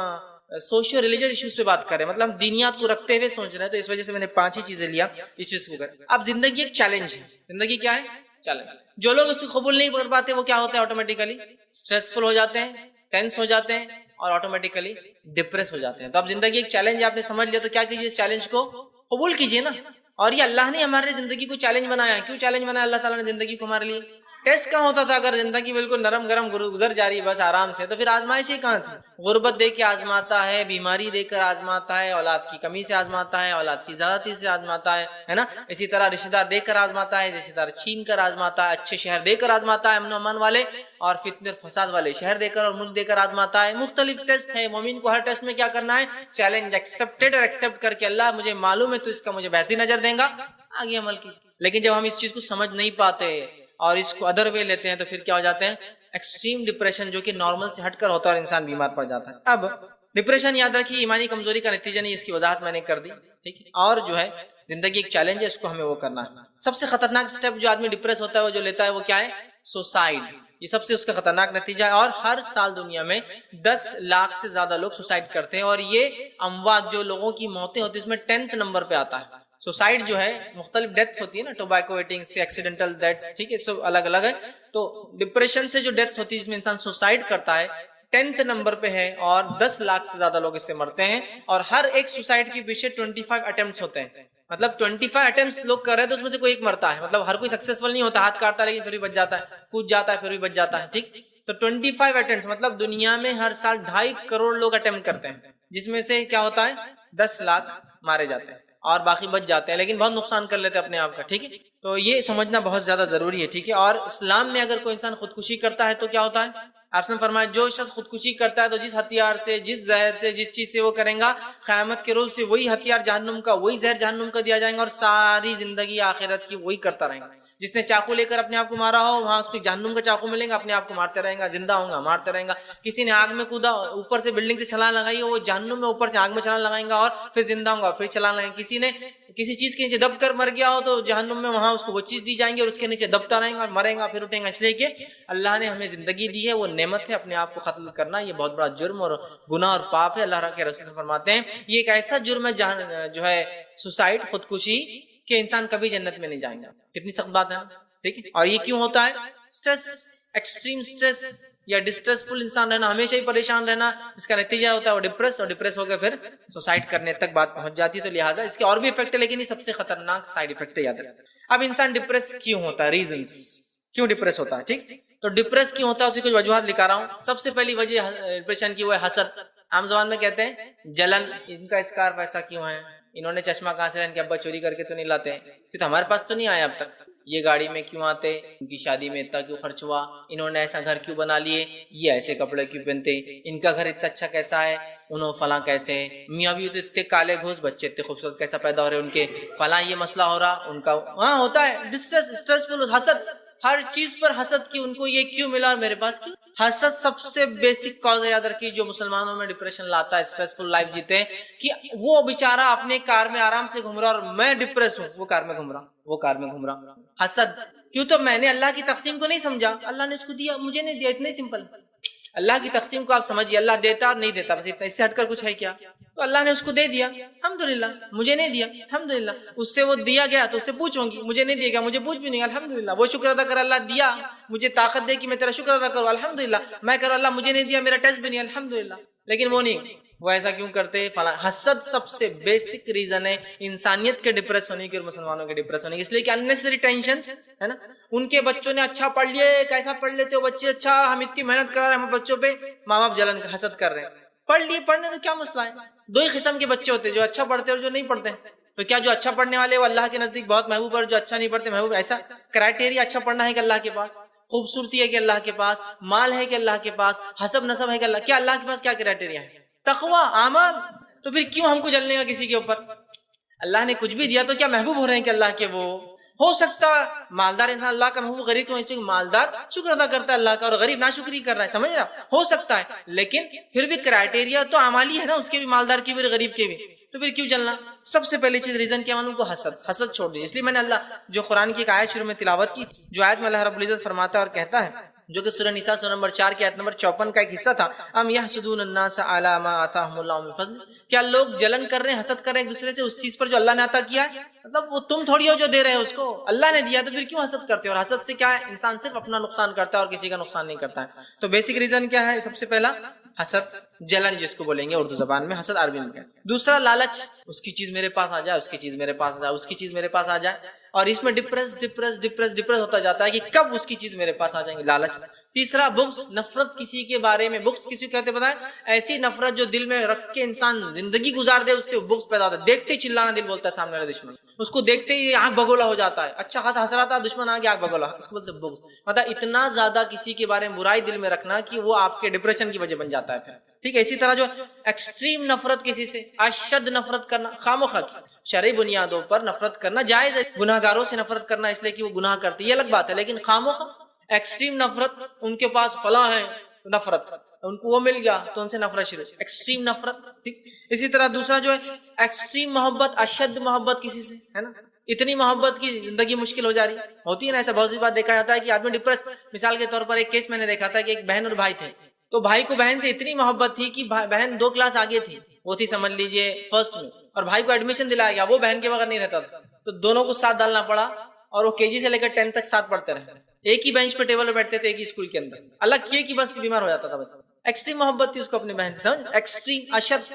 سوشل ریلیجس ایشوز پہ بات کر رہے ہیں, مطلب ہم دینیات کو رکھتے ہوئے سوچ رہے ہیں, تو اس وجہ سے میں نے 5 ہی چیزیں لیا اس چیز کو کر. اب زندگی ایک چیلنج ہے. زندگی کیا ہے, چیلنج. جو لوگ اس کو قبول نہیں کر پاتے وہ کیا ہوتے ہیں, آٹومیٹیکلی اسٹریسفل ہو جاتے ہیں, ٹینس ہو جاتے ہیں, اور آٹومیٹیکلی ڈپریس ہو جاتے ہیں. تو اب زندگی ایک چیلنج آپ نے سمجھ لیا, تو کیا کیجیے, اس چیلنج کو قبول کیجیے نا. اور یہ اللہ نے ہمارے زندگی کو چیلنج بنایا ہے. کیوں چیلنج بنایا اللہ تعالیٰ نے زندگی کو ہمارے لیے؟ ٹیسٹ کہاں ہوتا تھا, اگر زندگی بالکل نرم گرم گزر جا رہی بس آرام سے, تو پھر آزمائشیں کہاں تھی؟ غربت دے کے آزماتا ہے, بیماری دے کر آزماتا ہے, اولاد کی کمی سے آزماتا ہے, اولاد کی زیادتی سے آزماتا ہے نا. اسی طرح رشتہ دار دے کر آزماتا ہے, رشتہ دار چھین کر آزماتا ہے, اچھے شہر دے کر آزماتا ہے, امن و امان والے, اور فتنہ فساد والے شہر دے کر اور ملک دے کر آزماتا ہے. مختلف ٹیسٹ ہے. مومن کو ہر ٹیسٹ میں کیا کرنا ہے, چیلنج ایکسپٹیڈ, اور ایکسپٹ کر کے اللہ مجھے معلوم ہے تو اس کا مجھے بہترین اجر دیں گا, آگے عمل کی. لیکن جب ہم اس چیز کو سمجھ نہیں پاتے اور اس کو ادر وے لیتے ہیں, تو پھر کیا ہو جاتے ہیں, ایکسٹریم ڈپریشن, جو کہ نارمل سے ہٹ کر ہوتا ہے اور انسان بیمار پڑ جاتا ہے. اب ڈپریشن یاد رکھیے ایمانی کمزوری کا نتیجہ نہیں, اس کی وضاحت میں نے کر دی. ٹھیک ہے, اور جو ہے زندگی ایک چیلنج ہے, اس کو ہمیں وہ کرنا ہے. سب سے خطرناک سٹیپ جو آدمی ڈپریس ہوتا ہے وہ جو لیتا ہے وہ کیا ہے, سوسائڈ. یہ سب سے اس کا خطرناک نتیجہ ہے. اور ہر سال دنیا میں 10 لاکھ سے زیادہ لوگ سوسائڈ کرتے ہیں, اور یہ اموات جو لوگوں کی موتیں ہوتی ہیں اس میں 10th نمبر پہ آتا ہے. سوسائڈ جو ہے مختلف ڈیتھس ہوتی ہے نا, ٹوبیکو ایٹنگ سے, ایکسیڈنٹل ڈیتھس, ٹھیک ہے, سب الگ الگ ہے. تو ڈپریشن سے جو ڈیتھس ہوتی ہے جس میں انسان سوسائڈ کرتا ہے 10th نمبر پہ ہے, اور 10 لاکھ سے زیادہ لوگ اس سے مرتے ہیں. اور ہر ایک سوسائڈ کے پیچھے 25 اٹیمپٹس ہوتے ہیں, مطلب 25 اٹیمپٹس لوگ کر رہے ہیں تو اس میں سے کوئی ایک مرتا ہے. مطلب ہر کوئی سکسیسفل نہیں ہوتا, ہاتھ کاٹتا ہے لیکن پھر بھی بچ جاتا ہے, کود جاتا ہے پھر بھی بچ جاتا ہے. ٹھیک, تو 25 اٹیمپٹس مطلب دنیا میں ہر سال 2.5 کروڑ لوگ اٹیمپٹ کرتے ہیں, جس میں سے کیا ہوتا ہے 10 لاکھ مارے جاتے ہیں اور باقی بچ جاتے ہیں, لیکن بہت نقصان کر لیتے ہیں اپنے آپ کا. ٹھیک ہے, تو یہ سمجھنا بہت زیادہ ضروری ہے. ٹھیک ہے, اور اسلام میں اگر کوئی انسان خودکشی کرتا ہے تو کیا ہوتا ہے, آپ نے فرمایا جو شخص خودکشی کرتا ہے تو جس ہتھیار سے، جس زہر سے، جس چیز سے وہ کریں گا، قیامت کے روز سے وہی ہتھیار جہنم کا، وہی زہر جہنم کا دیا جائے گا، اور ساری زندگی آخرت کی وہی کرتا رہے گا۔ جس نے چاقو لے کر اپنے آپ کو مارا ہو، وہاں اس کو جہنم کا چاقو ملے گا، اپنے آپ کو مارتے رہیں گا، زندہ ہوں گا مارتے رہیں گا۔ کسی نے آگ میں کودا، اوپر سے بلڈنگ سے چھلانگ لگائی ہو، وہ جہنم میں اوپر سے آگ میں چھلانگ لگائیں گا اور پھر زندہ ہوں گا، پھر چھلانگ لگائیں گا۔ کسی نے کسی چیز کے نیچے دب کر مر گیا ہو تو جہنم میں وہاں اس کو وہ چیز دی جائیں گی اور اس کے نیچے دبتا رہیں گا اور مرے گا، پھر اٹھیں گا۔ اس لیے کہ اللہ نے ہمیں زندگی دی ہے، وہ نعمت ہے، اپنے آپ کو قتل کرنا یہ بہت بڑا جرم اور گناہ اور پاپ ہے۔ اللہ کے رسول فرماتے ہیں یہ ایک ایسا جرم ہے جو ہے سوسائڈ، خودکشی، کہ انسان کبھی جنت میں نہیں جائیں گا۔ کتنی سخت بات ہے، ٹھیک ہے۔ اور یہ کیوں ہوتا ہے؟ سٹریس، ایکسٹریم سٹریس یا ڈسٹریسفل انسان رہنا، ہمیشہ ہی پریشان رہنا، اس کا نتیجہ ہوتا ہے وہ ڈپریس، اور ڈپریس ہو کے پھر سوسائڈ کرنے تک بات پہنچ جاتی ہے۔ تو لہٰذا اس کے اور بھی افیکٹ ہے، لیکن یہ سب سے خطرناک سائیڈ افیکٹ ہے، یاد رکھیں۔ اب انسان ڈپریس کیوں ہوتا ہے، ریزنس کیوں ڈپریس ہوتا ہے، ٹھیک۔ تو ڈپریس کیوں ہوتا ہے اسی کچھ وجوہات لکھا رہا ہوں۔ سب سے پہلی وجہ ڈپریشن کی وہ ہے حسد، عام زبان میں کہتے ہیں جلن۔ ان کا اسکارف ایسا کیوں ہے، انہوں نے چشمہ کہاں سے، ان کے ابا چوری کر کے تو نہیں لاتے ہیں، کیوں تو ہمارے پاس تو نہیں آیا اب تک، یہ گاڑی میں کیوں آتے، ان کی شادی میں اتنا کیوں خرچ ہوا، انہوں نے ایسا گھر کیوں بنا لیے، یہ ایسے کپڑے کیوں پہنتے، ان کا گھر اتنا اچھا کیسا ہے، انہوں فلاں کیسے، میاں بھی تو اتنے کالے گھوس، بچے اتنے خوبصورت کیسا پیدا ہو رہے ان کے، فلاں یہ مسئلہ ہو رہا ان کا، ہاں ہوتا ہے ڈسٹریس، اسٹریسفل، حسد، ہر چیز پر حسد کی، ان کو یہ کیوں ملا اور میرے پاس کیوں۔ حسد سب سے بیسک کاز ہے، یاد رکھیے، جو مسلمانوں میں ڈپریشن لاتا ہے، اسٹریسفل لائف جیتے ہیں، کہ وہ بیچارہ اپنے کار میں آرام سے گھوم رہا اور میں ڈپریس ہوں، وہ کار میں گھوم رہا، وہ کار میں گھوم رہا۔ حسد کیوں؟ تو میں نے اللہ کی تقسیم کو نہیں سمجھا، اللہ نے اس کو دیا، مجھے نہیں دیا، اتنا ہی سمپل۔ اللہ کی تقسیم کو آپ سمجھیے، اللہ دیتا اور نہیں دیتا، بس اتنا، اس سے ہٹ کر کچھ ہے کیا؟ تو اللہ نے اس کو دے دیا، الحمدللہ، مجھے نہیں دیا، الحمدللہ، اس سے وہ دیا گیا تو اس سے پوچھوں گی، مجھے نہیں دیا گیا، مجھے پوچھ بھی نہیں، الحمدللہ، وہ شکر ادا کر، اللہ دیا، مجھے طاقت دے کہ میں تیرا شکر ادا کروں، الحمدللہ، میں کروں، اللہ مجھے نہیں دیا، میرا ٹیسٹ بھی نہیں، الحمدللہ، لیکن وہ نہیں، وہ ایسا کیوں کرتے فلاں۔ حسد سب سے بیسک ریزن ہے انسانیت کے ڈپریس ہونے کی اور مسلمانوں کے ڈپریس ہونے کی، اس لیے کہ اننیسری ٹینشن ہے نا۔ ان کے بچوں نے اچھا پڑھ لیے، کیسا پڑھ لیتے ہو بچے، اچھا ہم اتنی محنت کر رہے ہیں، ہم بچوں پہ ماں باپ جلن حسد کر رہے ہیں، پڑھ لیے، پڑھنے تو کیا مسئلہ ہے۔ دو ہی قسم کے بچے ہوتے ہیں، جو اچھا پڑھتے اور جو نہیں پڑھتے، تو کیا جو اچھا پڑھنے والے وہ اللہ کے نزدیک بہت محبوب اور جو اچھا نہیں پڑھتے محبوب؟ ایسا کرائٹیریا اچھا پڑھنا ہے کہ اللہ کے پاس خوبصورتی ہے، کہ اللہ کے پاس مال ہے، کہ اللہ کے پاس حسب نسب ہے، کہ اللہ، کیا اللہ کے پاس کیا کرائٹیریا ہے؟ تقوی، اعمال۔ تو پھر کیوں ہم کو جلنے گا کسی کے اوپر؟ اللہ نے کچھ بھی دیا تو کیا محبوب ہو رہے ہیں کہ اللہ کے وہ؟ ہو سکتا مالدار انسان اللہ کا محبوب، غریب کو مالدار شکر ادا کرتا ہے اللہ کا اور غریب ناشکری کر رہا ہے، سمجھ رہا؟ ہو سکتا ہے، لیکن پھر بھی کرائٹیریا تو اعمالی ہے نا، اس کے بھی، مالدار کے بھی، غریب کے بھی، تو پھر کیوں جلنا؟ سب سے پہلی چیز ریزن کیا معلوم کو؟ حسد چھوڑ دیجیے۔ اس لیے میں نے اللہ جو قرآن کی ایک آیت شروع میں تلاوت کی، جو آیت میں اللہ رب العزت فرماتا ہے اور کہتا ہے، جو کہ سورہ نساء سورہ نمبر 4 کی آیت نمبر 54 کا ایک حصہ تھا، ام یحسدون الناس علی ما آتاہم اللہ من فضل، کیا لوگ جلن کر رہے ہیں، حسد کر رہے ہیں ایک دوسرے سے اس چیز پر جو اللہ نے عطا کیا ہے؟ مطلب وہ تم تھوڑی ہو جو دے رہے ہو، اس کو اللہ نے دیا، تو پھر کیوں حسد کرتے ہو؟ اور حسد سے کیا ہے؟ انسان صرف اپنا نقصان کرتا ہے اور کسی کا نقصان نہیں کرتا ہے۔ تو بیسک ریزن کیا ہے؟ سب سے پہلا حسد، جلن جس کو بولیں گے اردو زبان میں، حسد عربی میں کیا ہے۔ دوسرا لالچ، اس کی چیز میرے پاس آ جائے، اس کی چیز میرے پاس آ جائے، اس کی چیز میرے پاس آ جائے، اور اس میں ڈپریس ہوتا جاتا ہے کہ کب اس کی چیز میرے پاس آ جائیں گی، لالچ۔ تیسرا بغض، نفرت کسی کے بارے میں، بغض کسی کو کہتے بتائیں؟ ایسی نفرت جو دل میں رکھ کے انسان زندگی گزار دے، اس سے بغض پیدا ہوتا ہے، دیکھتے ہی چلانا دل بولتا ہے سامنے والے دشمن، اس کو دیکھتے ہی آنکھ بگولا ہو جاتا ہے، اچھا خاصا ہنس رہا تھا، دشمن آ گیا آنکھ بگولا، اس کو بولتے ہیں بغض۔ مطلب اتنا زیادہ کسی کے بارے میں برائی دل میں رکھنا کہ وہ آپ کے ڈپریشن کی وجہ بن جاتا ہے پھر، ٹھیک ہے۔ اسی طرح جو ایکسٹریم نفرت کسی سے، اشد نفرت کرنا، خامخواہ کی شرعی بنیادوں پر نفرت کرنا جائز ہے، گناہ گاروں سے نفرت کرنا اس لیے کہ وہ گناہ کرتے، یہ الگ بات ہے، لیکن خامخواہ ایکسٹریم نفرت، ان کے پاس فلاں ہے نفرت، ان کو وہ مل گیا تو ان سے نفرت شروع، ایکسٹریم نفرت، ٹھیک۔ اسی طرح دوسرا جو ہے ایکسٹریم محبت، اشد محبت کسی سے، ہے نا، اتنی محبت کی زندگی مشکل ہو جا رہی ہوتی ہے نا، ایسا بہت سی بات دیکھا جاتا ہے کہ آدمی ڈپریس، مثال کے طور پر ایک کیس میں نے دیکھا تھا کہ ایک بہن اور بھائی تھے، تو بھائی کو بہن سے اتنی محبت تھی کہ بہن 2 کلاس آگے تھی، وہ تھی سمجھ لیجئے فرسٹ میں، اور بھائی کو ایڈمیشن دلایا گیا، وہ بہن کے بغیر نہیں رہتا تھا، تو دونوں کو ساتھ ڈالنا پڑا، اور وہ KG سے لے کر 10 تک ساتھ پڑھتے رہے، ایک ہی بینچ پہ ٹیبل پہ بیٹھتے تھے، ایک ہی اسکول کے اندر، الگ کیے کہ بس بیمار ہو جاتا تھا بچہ۔ ایکسٹریم محبت تھی اس کو اپنی بہن سے، سمجھ، ایکسٹریم، اشد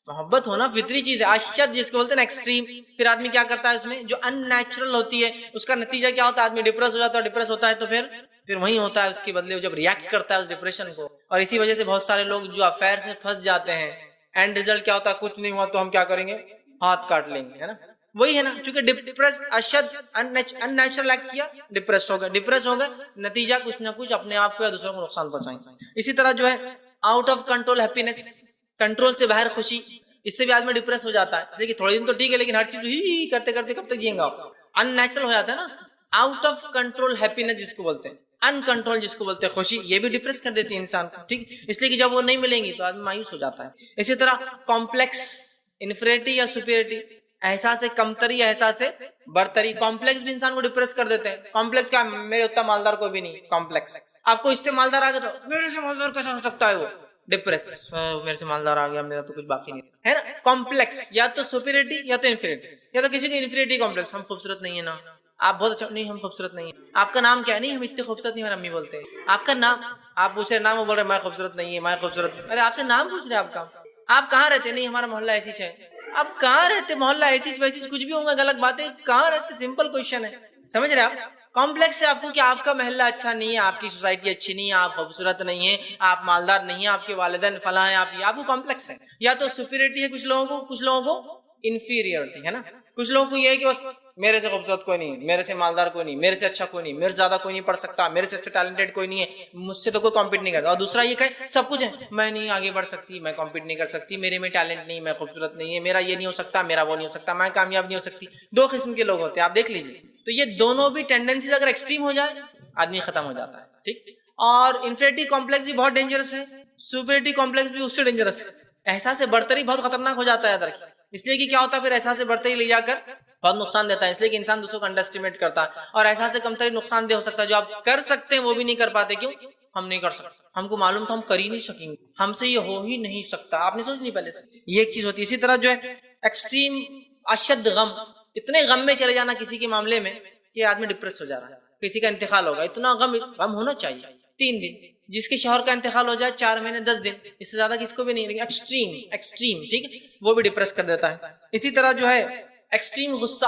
محبت ہونا فطری چیز ہے، اشد جس کو بولتے ہیں نا ایکسٹریم، پھر آدمی کیا کرتا ہے اس میں جو ان نیچرل ہوتی ہے، اس کا نتیجہ کیا ہوتا ہے؟ آدمی ڈپریس ہو جاتا ہے، ڈپریس ہوتا ہے تو پھر وہی ہوتا ہے اس کے بدلے جب ریئیکٹ کرتا ہے اس ڈپریشن کو، اور اسی وجہ سے بہت سارے لوگ جو افیئرس میں پھنس جاتے ہیں، اینڈ ریزلٹ کیا ہوتا ہے؟ کچھ نہیں ہوا تو ہم کیا کریں گے؟ ہاتھ کاٹ لیں گے، ہے نا، وہی ہے نا, چونکہ ڈپریس اشد ان نیچرل ایکٹ کیا, ڈپریس ہو گئے, نتیجہ کچھ نہ کچھ اپنے آپ کو یا دوسروں کو نقصان پہنچائیں. اسی طرح جو ہے out of control happiness, control سے باہر خوشی, اس سے بھی آدمی ڈپریس ہو جاتا ہے. اس لیے کہ تھوڑے دن تو ٹھیک ہے, لیکن ہر چیز ہی کرتے کرتے کب تک جیئیں گا, ان نیچرل ہو جاتا ہے نا اس کا. آؤٹ آف کنٹرول ہیپینس جس کو بولتے ہیں, ان کنٹرول جس کو بولتے ہیں خوشی, یہ بھی ڈپریس کر دیتی ہے انسان کو, ٹھیک. اس لیے کہ جب وہ نہیں ملیں گی تو آدمی مایوس ہو جاتا ہے. اسی طرح کمپلیکس, انفیریٹی یا سپیریٹی, احساس کمتری یا احساس برتری. کمپلیکس بھی انسان کو ڈپریس کر دیتے ہیں. کمپلیکس کیا, میرے اتنا مالدار کوئی بھی نہیں, کمپلیکس. آپ کو اس سے مالدار آ گیا تو میرے سے مالدار کیسا ہو سکتا ہے, وہ ڈپریس, میرے سے مالدار آ گیا, میرا تو کچھ باقی نہیں ہے نا. کمپلیکس یا تو سپیریٹی یا تو انفیریٹی, یا تو کسی کو انفیریٹی کمپلیکس, ہم خوبصورت نہیں ہے نا, آپ بہت اچھا نہیں, ہم خوبصورت نہیں ہیں. آپ کا نام کیا ہے, نہیں ہم اتنے خوبصورت نہیں, ہماری امی بولتے ہیں. آپ کا نام, آپ پوچھ رہے نام, وہ بول رہے میں خوبصورت نہیں ہے, میں خوبصورت. ارے آپ سے نام پوچھ رہے آپ کا, آپ کہاں رہتے, نہیں ہمارا محلہ ایسی ہے. آپ کہاں رہتے, محلہ ایسی ویسی کچھ بھی ہوگا, غلط بات ہے, کہاں رہتے, سمپل کوشچن ہے, سمجھ رہے آپ. کمپلیکس ہے آپ کو کہ آپ کا محلہ اچھا نہیں ہے, آپ کی سوسائٹی اچھی نہیں ہے, آپ خوبصورت نہیں ہیں, آپ مالدار نہیں ہیں, آپ کے والدین فلاں ہیں, آپ کو کمپلیکس ہے. یا تو سپیریٹی ہے کچھ لوگوں کو انفیریئرٹی ہے نا. کچھ لوگوں کو یہ ہے کہ بس میرے سے خوبصورت کوئی نہیں, میرے سے مالدار کوئی نہیں, میرے سے اچھا کوئی نہیں, میرے سے زیادہ کوئی نہیں پڑھ سکتا, میرے سے اچھا ٹیلنٹڈ کوئی نہیں ہے, مجھ سے تو کوئی کمپیٹ نہیں کرتا. اور دوسرا یہ کہ سب کچھ ہے, میں نہیں آگے بڑھ سکتی, میں کمپیٹ نہیں کر سکتی, میرے میں ٹیلنٹ نہیں, میں خوبصورت نہیں ہے, میرا یہ نہیں ہو سکتا, میرا وہ نہیں ہو سکتا, میں کامیاب نہیں ہو سکتی. دو قسم کے لوگ ہوتے ہیں, آپ دیکھ لیجیے. تو یہ دونوں بھی ٹینڈنسیز اگر ایکسٹریم ہو جائے آدمی ختم ہو جاتا ہے, ٹھیک. اور انفیریٹی کمپلیکس بھی بہت ڈینجرس ہے, سپیریٹی کمپلیکس بھی اس سے ڈینجرس ہے. احساس برتری بہت خطرناک ہو جاتا ہے ادھر کی. اس لیے کہ کیا ہوتا ہے, پھر احساس برتری لے جا کر بہت نقصان دیتا ہے. اس لیے کہ انسان دوسروں کو انڈر اسٹیمیٹ کرتا ہے, اور احساس کمتری نقصان دہ ہو سکتا ہے. جو آپ کر سکتے ہیں وہ بھی نہیں کر پاتے, کیوں, ہم نہیں کر سکتے, ہم کو معلوم تھا ہم کر ہی نہیں سکیں گے, ہم سے یہ ہو ہی نہیں سکتا, آپ نے سوچ نہیں پہلے سے, یہ ایک چیز ہوتی ہے. اسی طرح جو ہے ایکسٹریم اشد غم, اتنے غم میں چلے جانا کسی کے معاملے میں کہ آدمی ڈپریس ہو جا رہا ہے. کسی کا انتقال ہوگا, اتنا غم ہونا چاہیے, 3 دن. جس کے شوہر کا انتقال ہو جائے 4 مہینے 10 دن, اس سے زیادہ کس کو بھی نہیں, لیکن ایکسٹریم, ٹھیک ہے, وہ بھی ڈپریس کر دیتا ہے. اسی طرح جو ہے ایکسٹریم غصہ,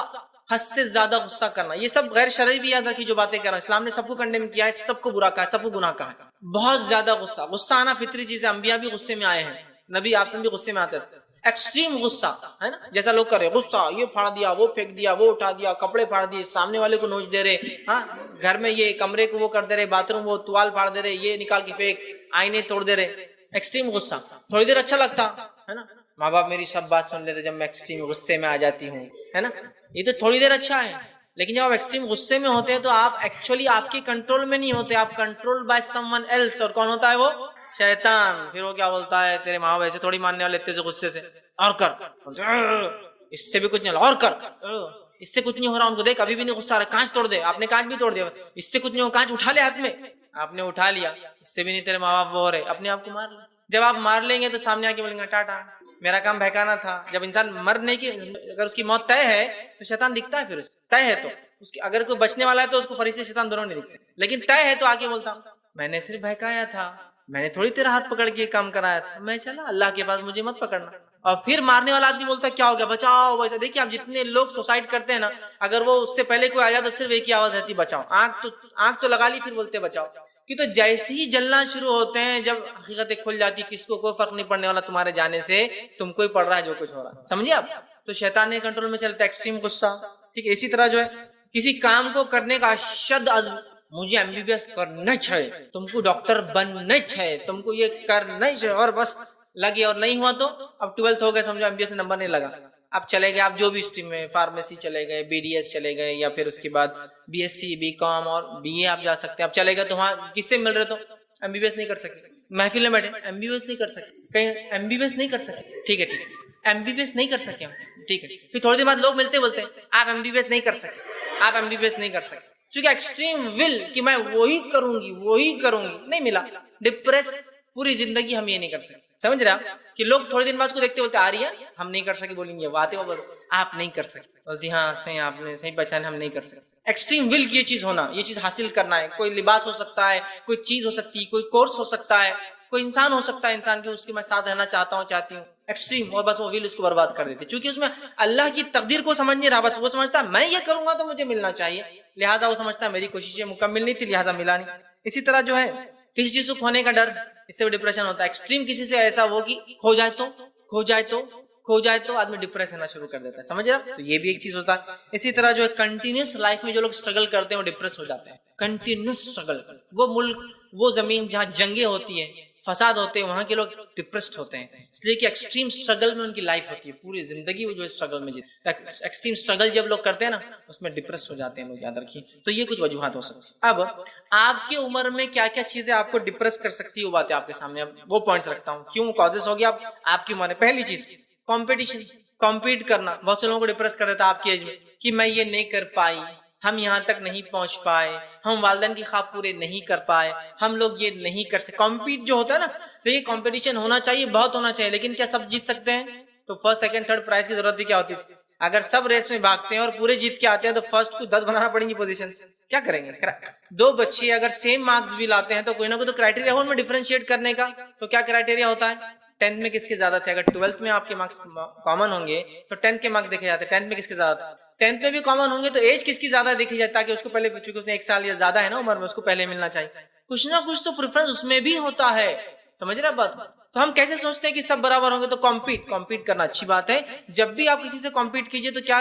حد سے زیادہ غصہ کرنا, یہ سب غیر شرعی بھی یاد رکھی جو باتیں کر رہا ہوں. اسلام نے سب کو کنڈیم کیا ہے, سب کو برا کہا ہے, سب کو گناہ کہا ہے. بہت زیادہ غصہ آنا فطری چیز ہے, انبیاء بھی غصے میں آئے ہیں, نبی آپ بھی غصے میں آتے تھے. ایکسٹریم غصہ ہے نا, جیسا لوگ کر رہے, غصہ یہ پھاڑ دیا, وہ پھینک دیا, وہ اٹھا دیا, کپڑے پھاڑ دیے, سامنے والے کو نوچ دے رہے, ہاں گھر میں یہ کمرے کو وہ کر دے رہے, باتھ روم وہ توال پھاڑ دے رہے, یہ نکال کے پھینک, آئینے توڑ دے رہے. ایکسٹریم غصہ تھوڑی دیر اچھا لگتا ہے نا, ماں باپ میری سب بات سن لیتے جب میں ایکسٹریم غصے میں آ جاتی ہوں, ہے نا, یہ تو تھوڑی دیر اچھا ہے. لیکن جب آپ ایکسٹریم غصے میں ہوتے ہیں تو آپ ایکچولی آپ کے کنٹرول میں نہیں ہوتے, آپ control by someone else. اور کون ہوتا ہے وہ, شیطان. پھر وہ کیا بولتا ہے, تیرے ماں باپ ایسے تھوڑی ماننے والے اتنے سے غصے سے, اور کر, اس سے بھی کچھ نہیں, اور کر, اس سے کچھ نہیں ہو رہا, ان کو دیکھ ابھی بھی نہیں غصہ آ رہا, کانچ توڑ دے, آپ نے کانچ بھی توڑ دیا, اس سے کچھ نہیں ہو, کانچ اٹھا لے ہاتھ میں, آپ نے اٹھا لیا, اس سے بھی نہیں, تیرے ماں باپ وہ ہو رہے, اپنے آپ کو مار لیں. جب آپ مار لیں گے تو سامنے آ کے بولیں گے ٹاٹا, میرا کام بہکانا تھا. جب انسان مرنے کی, اگر اس کی موت طے ہے تو شیطان دکھتا ہے, پھر اس طے ہے تو اس کی, اگر کوئی بچنے والا ہے تو اس کو فرشتے شیطان دونوں نہیں دکھتے, لیکن طے ہے تو آ کے بولتا ہوں میں نے صرف بہکایا تھا, میں نے تھوڑی تیرا ہاتھ پکڑ کے کام کرایا تھا, میں چلا, اللہ کے پاس مجھے مت پکڑنا. اور پھر مارنے والا آدمی بولتا ہے کیا ہو گیا, بچاؤ بچاؤ. دیکھیے آپ جتنے لوگ سوسائڈ کرتے ہیں نا, اگر وہ اس سے پہلے کوئی آ جائے تو صرف ایک ہی آواز رہتی, بچاؤ. آنکھ تو لگا لی, پھر بولتے بچاؤ. کہ تو جیسے ہی جلنا شروع ہوتے ہیں, جب حقیقتیں کھل جاتی, کس کو کوئی فرق نہیں پڑنے والا تمہارے جانے سے, تم کو ہی پڑ رہا ہے جو کچھ ہو رہا ہے, سمجھے آپ. تو شیطان نے کنٹرول میں چلتا ہے, ایکسٹریم غصہ, ٹھیک ہے. اسی طرح جو ہے کسی کام کو کرنے کا شد عزم, مجھے ایم بی بی ایس کرنا ہے, تم کو ڈاکٹر بننا ہے, تم کو یہ کرنا ہے, اور بس لگے, اور نہیں ہوا تو اب 12th ہو گئے, سمجھو ایم بی ایس نمبر نہیں لگا, اب چلے گئے آپ جو بھی اسٹریم میں, فارمیسی چلے گئے, بی ڈی ایس چلے گئے, یا پھر اس کے بعد بی ایس سی, بی کام اور بی اے آپ جا سکتے ہیں. اب چلے گئے تو وہاں کس سے مل رہے, تو ایم بی بی ایس نہیں کر سکتے, محفل میں بیٹھے ایم بی بی ایس نہیں کر سکتے, کہیں ایم بی بی ایس نہیں کر سکتے, ٹھیک ہے ٹھیک ہے, ایم بی بی ایس نہیں کر سکے ہم, ٹھیک ہے. پھر تھوڑی دیر بعد لوگ ملتے بولتے ہیں آپ ایم بی بی ایس نہیں کر سکتے, آپ ایم بی بی ایس نہیں کر سکتے, چونکہ ایکسٹریم ول کہ میں وہی کروں گی, نہیں ملا, ڈپریس. پوری زندگی ہم یہ نہیں کر سکتے, سمجھ رہے آپ, کہ لوگ تھوڑے دن بعد کو دیکھتے بولتے آ رہی ہے, ہم نہیں کر سکے, بولیں گے آتے ہو, بولو آپ نہیں کر سکتے, بولتی ہاں صحیح, آپ نے صحیح پہچانا, ہم نہیں کر سکتے. ایکسٹریم ول کی یہ چیز ہونا, یہ چیز حاصل کرنا ہے, کوئی لباس ہو سکتا ہے, کوئی چیز ہو سکتی ہے, کوئی کورس ہو سکتا ہے, کوئی انسان ہو سکتا ہے, انسان کے اس کے میں ساتھ رہنا چاہتی ہوں, ایکسٹریم, اور بس وہ ول اس کو برباد کر دیتے, چونکہ اس میں اللہ کی تقدیر کو سمجھ نہیں رہا, بس وہ سمجھتا ہے میں یہ کروں گا تو مجھے ملنا چاہیے, لہٰذا وہ سمجھتا ہے میری کوششیں مکمل نہیں تھی لہٰذا ملا نہیں. اسی طرح جو ہے کسی چیز کو کھونے کا ڈر, اس سے بھی ڈپریشن ہوتا ہے. ایکسٹریم کسی سے ایسا ہو کہ کھو جائے تو کھو جائے تو آدمی ڈپریس ہونا شروع کر دیتا ہے. سمجھ رہا؟ تو یہ بھی ایک چیز ہوتا ہے. اسی طرح جو ہے کنٹینیوس لائف میں جو لوگ اسٹرگل کرتے ہیں وہ ڈپریس ہو جاتے ہیں. کنٹینیوس اسٹرگل, وہ ملک, وہ زمین جہاں جنگیں ہوتی ہیں, فساد ہوتے ہیں, وہاں کے لوگ ڈپریسڈ ہوتے ہیں, اس لیے کہ ایکسٹریم اسٹرگل میں ان کی لائف ہوتی ہے, پوری زندگی وہ جو ہے اسٹرگل میں جیتے. ایکسٹریم اسٹرگل جب لوگ کرتے ہیں نا اس میں ڈپریس ہو جاتے ہیں لوگ, یاد رکھیے. تو یہ کچھ وجوہات ہو سکتی ہیں. اب آپ کی عمر میں کیا کیا چیزیں آپ کو ڈپریس کر سکتی ہے وہ باتیں آپ کے سامنے, اب وہ پوائنٹس رکھتا ہوں کیوں کازز ہو گیا آپ کی عمر میں. پہلی چیز کمپٹیشن, کمپیٹ کرنا. بہت سے لوگوں کو ڈپریس کر دیتا ہے آپ کی ایج میں کہ میں یہ نہیں کر پائی, ہم یہاں تک نہیں پہنچ پائے, ہم والدین کی خواب پورے نہیں کر پائے, ہم لوگ یہ نہیں کر سکتے. کمپیٹ جو ہوتا ہے نا, تو یہ کمپٹیشن ہونا چاہیے, بہت ہونا چاہیے, لیکن کیا سب جیت سکتے ہیں؟ تو فرسٹ سیکنڈ تھرڈ پرائز کی ضرورت بھی کیا ہوتی ہے؟ اگر سب ریس میں بھاگتے ہیں اور پورے جیت کے آتے ہیں تو فرسٹ کو 10 بنانا پڑیں گی پوزیشن. کیا کریں گے؟ دو بچے اگر سیم مارکس بھی لاتے ہیں تو کوئی نہ کوئی تو کرائٹیریا ہو ان میں ڈیفرینشیٹ کرنے کا. تو کیا کرائٹیریا ہوتا ہے؟ 10th میں کس کے زیادہ تھے. اگر 12th میں آپ کے مارکس کامن ہوں گے تو 10th کے مارکس دیکھے جاتے ہیں. 10th میں کس کے زیادہ تھے, 10th میں بھی کامن ہوں گے تو ایج کس کی زیادہ دیکھی جائے, تاکہ اس کو پہلے, چونکہ اس نے 1 سال یا زیادہ ہے نا عمر میں, اس کو پہلے ملنا چاہیے. کچھ نہ کچھ تو پریفرنس اس میں بھی ہوتا ہے. سمجھ رہے بات؟ تو ہم کیسے سوچتے ہیں کہ سب برابر ہوں گے؟ تو کمپیٹ کرنا اچھی بات ہے. جب بھی آپ کسی سے کمپیٹ کیجئے تو کیا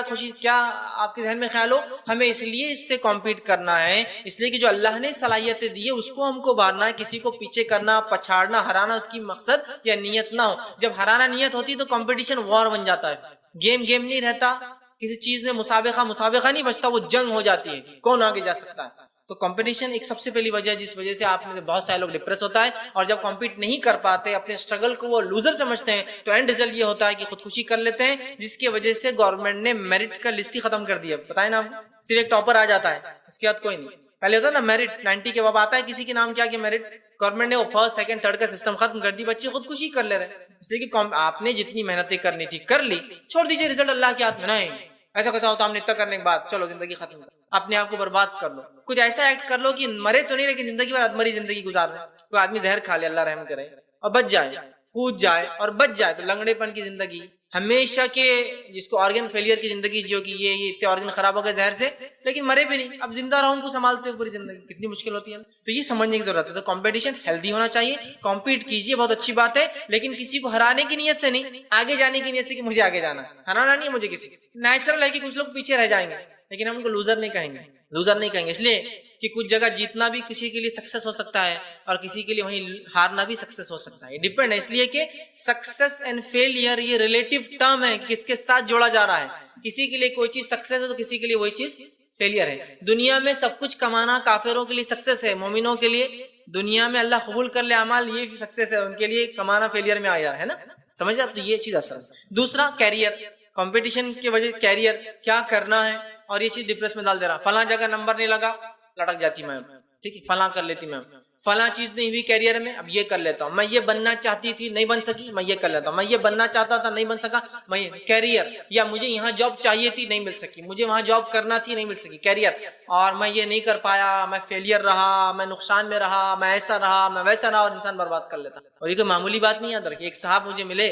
آپ کے ذہن میں خیال ہو, ہمیں اس لیے اس سے کمپیٹ کرنا ہے, اس لیے کہ جو اللہ نے صلاحیتیں دی ہے اس کو ہم کو ابھارنا ہے. کسی کو پیچھے کرنا, پچھاڑنا, ہرانا اس کی مقصد یا نیت نہ ہو. جب ہرانا نیت ہوتی ہے تو کمپٹیشن وار بن جاتا ہے. گیم نہیں رہتا, کسی چیز میں مسابقہ نہیں بچتا, وہ جنگ ہو جاتی ہے, کون آگے جا سکتا ہے. تو کمپٹیشن ایک سب سے پہلی وجہ ہے جس وجہ سے آپ میں سے بہت سارے لوگ ڈپریس ہوتا ہے. اور جب کمپیٹ نہیں کر پاتے, اپنے اسٹرگل کو وہ لوزر سمجھتے ہیں, تو اینڈ ریزلٹ یہ ہوتا ہے کہ خودکشی کر لیتے ہیں, جس کی وجہ سے گورنمنٹ نے میرٹ کا لسٹ ہی ختم کر دیا. بتائیں نا, صرف ایک ٹاپر آ جاتا ہے, اس کے بعد کوئی نہیں. پہلے ہوتا ہے نا میرٹ, 90 کے بعد آتا ہے کسی کے نام کیا کہ میرٹ. گورنمنٹ نے وہ فرسٹ سیکنڈ تھرڈ کا سسٹم ختم کر دی, بچے خودکشی کر لے رہے ہیں. اس لیے کہ آپ نے جتنی محنتیں کرنی تھی کر لی, چھوڑ دیجیے, ریزلٹ اللہ کے ہاتھ میں. نہیں ایسا کیسا ہوتا, ہم نے اتنا کرنے کے بعد چلو زندگی ختم, اپنے آپ کو برباد کر لو. کچھ ایسا ایکٹ کر لو کہ مرے تو نہیں لیکن زندگی بھر ادمری زندگی گزار دیں. کوئی آدمی زہر کھا لے, اللہ رحم کرے, اور بچ جائے, کود جائے اور بچ جائے, تو لنگڑے پن کی زندگی ہمیشہ کے, جس کو آرگن فیلئر کی زندگی, جو کہ یہ اتنے آرگن خراب ہو گئے زہر سے, لیکن مرے بھی نہیں, اب زندہ رہو, ان کو سنبھالتے ہوئے پوری زندگی, کتنی مشکل ہوتی ہے. تو یہ سمجھنے کی ضرورت ہے. تو کمپٹیشن ہیلدی ہونا چاہیے, کمپیٹ کیجیے, بہت اچھی بات ہے, لیکن کسی کو ہرانے کی نیت سے نہیں, آگے جانے کی نیت سے کہ مجھے آگے جانا ہے, ہرانا نہیں ہے مجھے کسی. نیچرل ہے کہ کچھ لوگ پیچھے رہ جائیں گے, لیکن ہم ان کو لوزر نہیں کہیں گے, اس لیے کہ کچھ جگہ جیتنا بھی کسی کے لیے سکسس ہو سکتا ہے, اور کسی کے لیے وہیں ہارنا بھی سکسس ہو سکتا ہے. یہ ڈیپینڈ ہے, اس لیے کہ سکسس اینڈ فیلئر یہ ریلیٹو ٹرم ہے, کس کے ساتھ جوڑا جا رہا ہے. کسی کے لیے کوئی چیز سکسس ہے تو کسی کے لیے وہی چیز فیلئر ہے. دنیا میں سب کچھ کمانا کافروں کے لیے سکسس ہے, مومنوں کے لیے دنیا میں اللہ قبول کر لے اعمال, یہ سکسس ہے, ان کے لیے کمانا فیلئر میں آیا ہے نا. سمجھ رہے آپ؟ تو یہ چیز اثر ہے. دوسرا کیریئر, کمپٹیشن کی وجہ کیریئر کیا کرنا ہے, اور یہ چیز ڈپریس میں ڈال دے رہا. فلاں جگہ نمبر نہیں لگا, لٹک جاتی میں, ٹھیک ہے, فلاں کر لیتی میں, فلاں چیز نہیں ہوئی کیریئر میں, اب یہ کر لیتا ہوں. میں یہ بننا چاہتی تھی نہیں بن سکی, میں یہ کر لیتا ہوں. میں یہ بننا چاہتا تھا نہیں بن سکا, میں کیریئر. یا مجھے یہاں جاب چاہیے تھی نہیں مل سکی, مجھے وہاں جاب کرنا تھی نہیں مل سکی, کیریئر. اور میں یہ نہیں کر پایا, میں فیلئر رہا, میں نقصان میں رہا, میں ایسا رہا, میں ویسا رہا, اور انسان برباد کر لیتا. اور یہ کوئی معمولی بات نہیں. یاد رکھیے, ایک صاحب مجھے ملے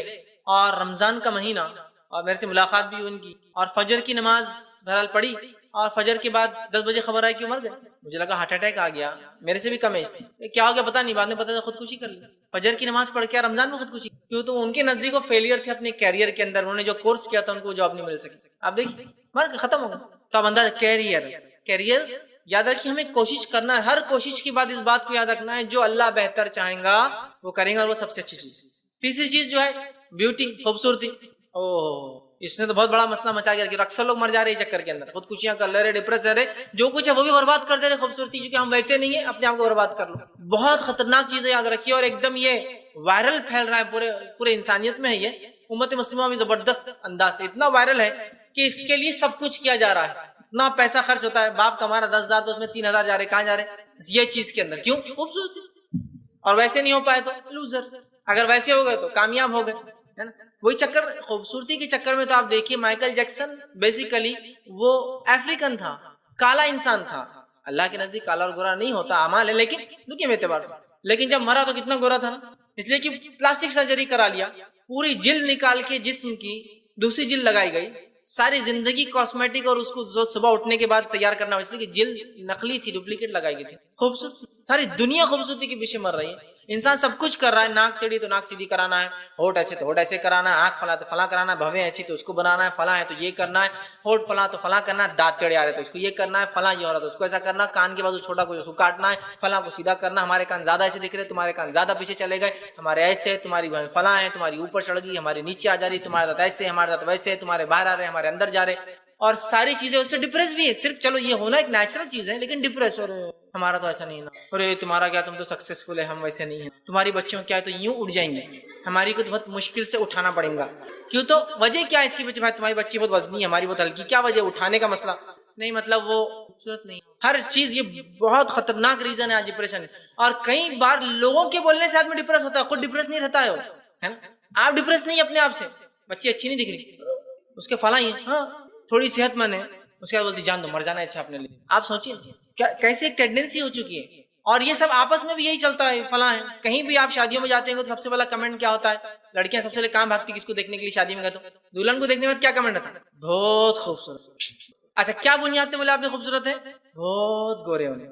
اور رمضان کا مہینہ, اور میرے سے ملاقات بھی ان کی, اور فجر کی نماز بہرحال پڑھی, اور فجر کے بعد 10 بجے خبر آئی کہ مر گئے. مجھے لگا ہارٹ اٹیک آ گیا, میرے سے بھی کم ایج تھی, کیا ہو گیا پتا نہیں, بعد میں پتا چلا خودکشی کر لی. فجر کی نماز پڑھ کے رمضان میں خودکشی کیوں؟ تو ان کے نزدیک وہ فیلئر تھے اپنے کیریئر کے اندر, انہوں نے جو کورس کیا تھا ان کو جاب نہیں مل سکی. آپ دیکھیے مر گئے, ختم ہو گیا. تو اب انداز کیریئر یاد رکھیے, ہمیں کوشش کرنا ہے, ہر کوشش کے بعد اس بات کو یاد رکھنا ہے جو اللہ بہتر چاہیں گا وہ کریں گا, اور وہ سب سے اچھی چیز. تیسری چیز جو ہے بیوٹی, خوبصورتی. اس نے تو بہت بڑا مسئلہ مچا گیا کہ اکثر لوگ مر جا رہے ہیں چکر کے اندر, خودکشیاں کر لے رہے, ڈپریس رہ رہے, جو کچھ ہے وہ بھی برباد کر دے رہے. خوبصورتی کیونکہ ہم ویسے نہیں ہیں, اپنے آپ کو برباد کر لو. بہت خطرناک چیز ہے, یاد رکھیے. اور ایک دم یہ وائرل پھیل رہا ہے پورے انسانیت میں ہے. یہ امت مسلمہ میں زبردست انداز سے اتنا وائرل ہے کہ اس کے لیے سب کچھ کیا جا رہا ہے. اتنا پیسہ خرچ ہوتا ہے, باپ کما رہا 10,000 تو اس میں 3,000 جا رہے, کہاں جا رہے یہ چیز کے اندر. کیوں؟ خوبصورتی. اور ویسے نہیں ہو پائے تو لوزر, اگر ویسے ہو گئے تو کامیاب ہو گئے, ہے نا. وہی چکر, خوبصورتی کے چکر میں تو آپ دیکھیے مائیکل جیکسن بیسیکلی وہ افریقن تھا, کالا انسان تھا. اللہ کے نزدیک کالا اور گورا نہیں ہوتا, اعمال ہے لیکن دنیا میں اعتبار سے. لیکن جب مرا تو کتنا گورا تھا نا, اس لیے کہ پلاسٹک سرجری کرا لیا, پوری جلد نکال کے جسم کی دوسری جلد لگائی گئی, ساری زندگی کاسمیٹک اور اس کو جو صبح اٹھنے کے بعد تیار کرنا، اس لیے کہ جلد نقلی تھی، ڈپلیکیٹ لگائی گئی تھی، خوبصورت، ساری دنیا خوبصورتی کے پیچھے مر رہی ہے۔ انسان سب کچھ کر رہا ہے، ناک ٹیڑھی تو ناک سیدھی کرانا ہے، ہونٹ ایسے تو ہونٹ ایسے کرانا ہے، آنکھ فلاں تو فلاں کرانا ہے، بھویں ایسی تو اس کو بنانا ہے، فلاں ہے تو یہ کرنا ہے، ہونٹ فلاں تو فلاں کرنا ہے، دانت ٹیڑھے آ رہے تو اس کو یہ کرنا ہے، فلاں یہ ہو رہا تو اس کو ایسا کرنا، کان کے بازو چھوٹا کوئی اس کو کاٹنا ہے، فلاں کو سیدھا کرنا، ہمارے کان زیادہ ایسے دکھ رہے، تمہارے کان زیادہ پیچھے چلے گئے، ہمارے ایسے ہے، تمہاری فلاں ہے، تمہاری اوپر چڑھ گئی، ہمارے نیچے آ جا رہی، تمہارے ساتھ ایسے، ہمارے ساتھ ویسے، تمہارے باہر آ رہے، ہمارے اندر جا رہے، اور ساری چیزیں اس سے ڈپریس بھی ہے۔ صرف چلو یہ ہونا ایک نیچرل چیز ہے، لیکن ڈپریس، اور ہمارا تو ایسا نہیں ہے، اور تمہارا کیا، تم تو سکسیسفل ہے، ہم ویسے نہیں ہیں، تمہاری بچیوں کیا ہے تو یوں اٹھ جائیں گے، ہماری کو تو بہت مشکل سے اٹھانا پڑے گا۔ کیوں؟ تو وجہ کیا ہے اس کے پیچھے؟ بھائی تمہاری بچی بہت وزنی ہے، ہماری بہت ہلکی، کیا وجہ؟ اٹھانے کا مسئلہ نہیں، مطلب وہ خوبصورت نہیں، ہر چیز، یہ بہت خطرناک ریزن ہے آج ڈپریشن۔ اور کئی بار لوگوں کے بولنے سے آدمی ڈپریس ہوتا ہے، خود ڈپریس نہیں رہتا ہے نا؟ آپ ڈپریس نہیں اپنے آپ سے، بچی اچھی نہیں دکھ رہی، اس کے فلاں ہی ہاں تھوڑی صحت مند ہے، اس کے بعد بولتی جان دو، مر جانا ہے اچھا اپنے لیے۔ آپ سوچیے کیسے ایک ٹینڈنسی ہو چکی ہے، اور یہ سب آپس میں بھی یہی چلتا ہے، فلاں ہے۔ کہیں بھی آپ شادیوں میں جاتے ہیں تو سب سے پہلا کمنٹ کیا ہوتا ہے؟ لڑکیاں سب سے پہلے کہاں بھاگتی کس کو دیکھنے کے لیے شادی میں گئے تو؟ دلہن کو دیکھنے میں کیا کمنٹ ہوتا ہے؟ بہت خوبصورت۔ اچھا کیا بنیاد پہ بولے آپ نے خوبصورت ہے؟ بہت گورے ہونے،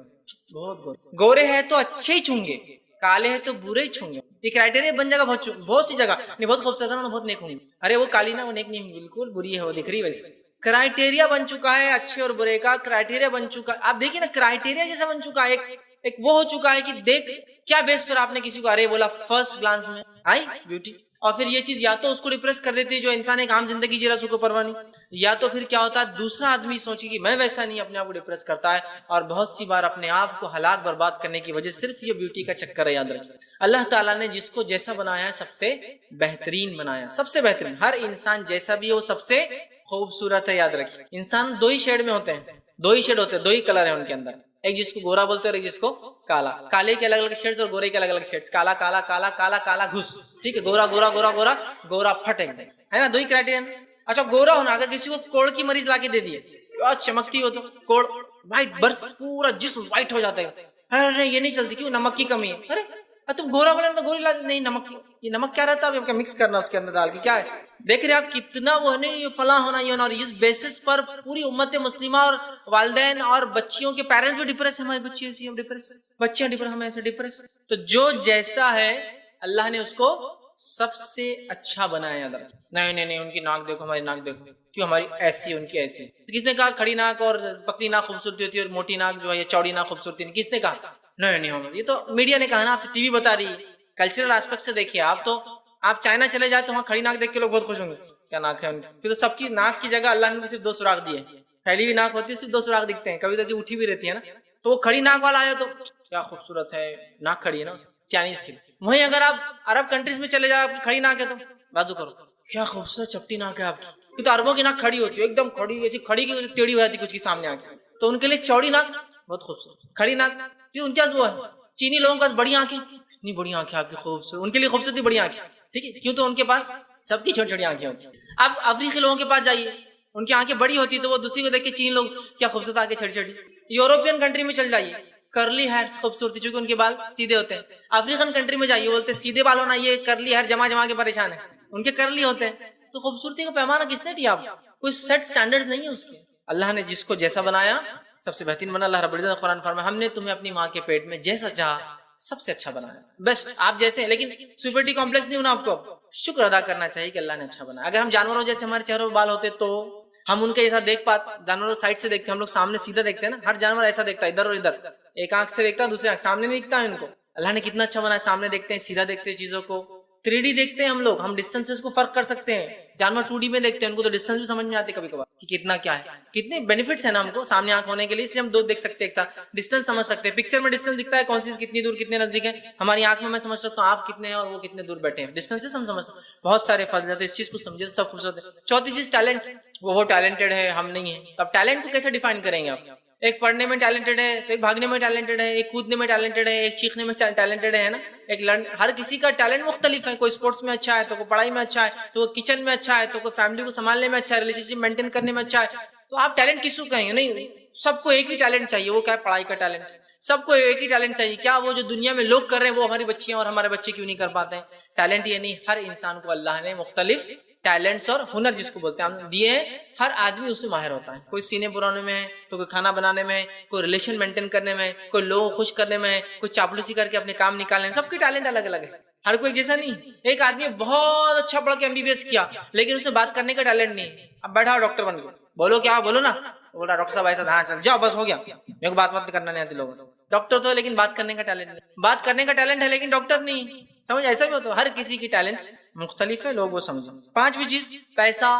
بہت گورے، گورے ہے تو اچھے ہی چھوں گے، کالے ہے تو برے ہی چھوں گے، یہ کرائٹیریا بن جائے گا بہت سی جگہ، نہیں بہت خوبصورت ہے نا بہت نیک ہوں گے، ارے وہ کالی نا وہ نیک نہیں، بالکل بری ہے وہ دکھ رہی ویسے۔ کرائٹیریا بن چکا ہے اچھے اور برے کا، کرائٹیریا بن چکا، آپ دیکھیے نا کرائٹیریا جیسا بن چکا ہے، ایک وہ ہو چکا ہے کہ دیکھ کیا بیس پر آپ نے کسی کو ارے بولا فرسٹ گلانس میں آئی بیوٹی، اور پھر یہ چیز یا تو اس کو ڈپریس کر دیتی ہے جو انسان ایک عام زندگی جی رہا اس کو پرواہ نہیں، یا تو پھر کیا ہوتا ہے دوسرا آدمی سوچے کہ میں ویسا نہیں، اپنے آپ کو ڈپریس کرتا ہے، اور بہت سی بار اپنے آپ کو ہلاک برباد کرنے کی وجہ صرف یہ بیوٹی کا چکر ہے۔ یاد رکھیں اللہ تعالیٰ نے جس کو جیسا بنایا ہے سب سے بہترین بنایا، سب سے بہترین، ہر انسان جیسا بھی ہے وہ سب سے خوبصورت ہے۔ یاد رکھیں انسان دو ہی شیڈ میں ہوتے ہیں، دو ہی شیڈ ہوتے ہیں، دو ہی کلر ہیں ان کے اندر، ایک جس کو گورا بولتے ہیں اور ایک جس کو کالا، کالے کے الگ الگ شیڈز اور گورے کے الگ الگ شیڈز، کالا کالا کالا کالا کالا گھس، ٹھیک ہے، گورا گورا گورا گورا گورا پھٹ ایک دم، ہے نا، دو ہی کرائٹیریا۔ اچھا گورا ہونا، اگر کسی کو کوڑ کی مریض لا کے دے دیے، کیا چمکتی ہو تو کوڑ وائٹ، برس پورا جسم وائٹ ہو جاتا ہے، ارے یہ نہیں چلتی، کیوں؟ نمک کی کمی ہے، ارے تم گورا بولے تو گوری لا، نہیں نمک، یہ نمک کیا رہتا ہے، مکس کرنا اس کے اندر ڈال کے، کیا ہے دیکھ رہے آپ کتنا وہ نہیں، یہ فلاں ہونا یہ ہونا، اور اس بیسس پر پوری امت مسلمہ اور والدین اور بچیوں کے پیرنٹس بھی ڈپریس، ہماری بچی ایسی ہم ڈپریس، بچیاں ڈپریس، ہم ایسے ڈپریس۔ تو جو جیسا ہے اللہ نے اس کو سب سے اچھا بنایا۔ نہیں نہیں نہیں ان کی ناک دیکھو، ہماری ناک دیکھو، کیوں ہماری ایسی ان کی ایسی، کس نے کہا کھڑی ناک اور پتلی ناک خوبصورتی ہوتی ہے اور موٹی ناک جو ہے چوڑی ناک خوبصورتی نہیں؟ کس نے کہا؟ نہیں نہیں ہم، یہ تو میڈیا نے کہا نا، آپ سے ٹی وی بتا رہی ہے، کلچرل ایسپیکٹ سے دیکھیے آپ، تو آپ چائنا چلے جائیں تو وہاں کھڑی ناک دیکھ کے لوگ بہت خوش ہوں گے، کیا ناک ہے ان کی، پھر تو سب کی ناک کی جگہ اللہ نے صرف دو سوراخ دیے، پھیلی ہوئی ناک ہوتی ہے صرف دو سوراخ دکھتے ہیں، کبھی تو جو اٹھی بھی رہتی ہے نا، تو وہ کھڑی ناک والا آیا تو کیا خوبصورت ہے، ناک کھڑی ہے نا چائنیز کی۔ وہیں اگر آپ عرب کنٹریز میں چلے جائیں آپ کی کھڑی ناک ہے تو بازو کرو، کیا خوبصورت چپٹی ناک ہے آپ کی، تو عربوں کی ناک کھڑی ہوتی ہے ایک دم کھڑی، ایسی کھڑی کی ٹیڑھی ہو جاتی کچھ کی سامنے آ کے، تو ان کے لیے چوڑی ناک بہت خوبصورت، کھڑی ناک کیوں ان کے پاس وہ ہے۔ چینی لوگوں کے پاس بڑی آنکھیں، اتنی بڑی آنکھیں آپ کی خوبصورت، ان کے لیے خوبصورتی بڑی آنکھیں، ٹھیک ہے، کیوں؟ تو ان کے پاس سب کی چھوٹی چھوٹی آنکھیں ہوتی ہیں۔ اب افریقی لوگوں کے پاس جائیے، ان کی آنکھیں بڑی ہوتی تو وہ دوسری کو دیکھ کے چینی لوگ کیا خوبصورت آنکھیں چھوٹی چھوٹی۔ یوروپین کنٹری میں چل جائیے، کرلی ہیئر خوبصورتی، چونکہ ان کے بال سیدھے ہوتے ہیں۔ افریقن کنٹری میں جائیے بولتے ہیں سیدھے بال ہونا، یہ کرلی ہیئر جما جما کے پریشان ہے، ان کے کرلی ہوتے ہیں۔ تو خوبصورتی کا پیمانہ کس نے دیا؟ آپ کوئی سیٹ سٹینڈرڈز نہیں ہے اس کے، اللہ نے جس کو جیسا بنایا سب سے بہترین بنا۔ اللہ رب العزت نے قرآن فرمایا ہم نے تمہیں اپنی ماں کے پیٹ میں جیسا چاہا سب سے اچھا بنایا، بیسٹ آپ جیسے ہیں، لیکن سپیرٹی کمپلیکس نہیں ہونا آپ کو، شکر ادا کرنا چاہیے کہ اللہ نے اچھا بنایا۔ اگر ہم جانوروں جیسے ہمارے چہروں پہ بال ہوتے تو ہم ان کے جیسا دیکھ پاتے، جانوروں سائڈ سے دیکھتے ہیں، ہم لوگ سامنے سیدھا دیکھتے ہیں نا، ہر جانور ایسا دیکھتا ہے ادھر اور ادھر، ایک آنکھ سے دیکھتا ہے دوسری آنکھ، سامنے نہیں دیکھتا ہے ان کو۔ اللہ نے کتنا اچھا بنایا، سامنے دیکھتے ہیں، سیدھا دیکھتے ہیں چیزوں کو، 3D دیکھتے ہیں ہم لوگ، ہم ڈسٹینسز کو فرق کر سکتے ہیں، جانور 2D میں دیکھتے ہیں، ان کو تو ڈسٹینس بھی سمجھ میں آتی ہے کبھی کبھار کہ کتنا کیا ہے، کتنے بینیفٹس ہیں نا ہم کو سامنے آنکھ ہونے کے لیے، اس لیے ہم دو دیکھ سکتے ہیں ایک ساتھ، ڈسٹینس سمجھ سکتے ہیں، پکچر میں ڈسٹینس دکھتا ہے کون سی کتنی دور کتنے نزدیک ہے، ہماری آنکھ میں سمجھ سکتا ہوں آپ کتنے ہیں اور وہ کتنے دور بیٹھے ہیں، ڈسٹینس سے ہم سمجھ سکتے ہیں، بہت سارے فضل ہیں، تو اس چیز کو سمجھے سب خوبصورت ہے۔ چوتھی چیز ٹیلنٹ، وہ ٹیلنٹڈ ہے ہم نہیں ہیں، تو اب ٹیلنٹ کو کیسے ڈیفائن کریں گے آپ؟ ایک پڑھنے میں ٹیلنٹڈ ہے تو ایک بھاگنے میں ٹیلنٹڈ ہے، ایک کودنے میں ٹیلنٹڈ ہے، ایک چیخنے میں ٹیلنٹڈ ہے نا، ایک ہر کسی کا ٹیلنٹ مختلف ہے، کوئی اسپورٹس میں اچھا ہے تو کوئی پڑھائی میں اچھا ہے، تو کوئی کچن میں اچھا ہے، تو کوئی فیملی کو سنبھالنے میں اچھا ہے، ریلیشن شپ مینٹین کرنے میں اچھا ہے، تو آپ ٹیلنٹ کس کو کہیں گے؟ نہیں، سب کو ایک ہی ٹیلنٹ چاہیے، وہ کیا ہے؟ پڑھائی کا ٹیلنٹ، سب کو ایک ہی ٹیلنٹ چاہیے، کیا وہ جو دنیا میں لوگ کر رہے ہیں وہ ہماری بچیاں اور ہمارے بچے کیوں نہیں کر پاتے ہیں؟ ٹیلنٹ یہ نہیں، ہر انسان کو اللہ نے مختلف ٹیلنٹس اور ہنر جس کو بولتے ہیں ہم دیے ہیں، ہر آدمی اس میں ماہر ہوتا ہے. کوئی سینے بنانے میں ہے، تو کوئی کھانا بنانے میں ہے، کوئی ریلیشن مینٹین کرنے میں ہے، کوئی لوگوں کو خوش کرنے میں ہے، کوئی چاپلوسی کر کے اپنے کام نکالنے میں. سب کے ٹیلنٹ الگ الگ ہے، ہر کوئی جیسا نہیں. ایک آدمی بہت اچھا پڑھ کے MBBS کیا لیکن اسے بات کرنے کا ٹیلنٹ نہیں. اب بیٹھا ڈاکٹر بن گیا، بولو کیا بولو نا، بول رہا ڈاکٹر صاحب ایسا، ہاں چل جاؤ بس ہو گیا، میرے کو بات کرنا نہیں آتی لوگوں سے. ڈاکٹر تو ہے لیکن بات کرنے کا ٹیلنٹ نہیں. بات کرنے کا ٹیلنٹ ہے لیکن ڈاکٹر نہیں. سمجھ ایسا بھی ہوتا ہے، ہر کسی کی ٹیلنٹ مختلف ہے، لوگ وہ سمجھیں. پانچویں چیز پیسہ،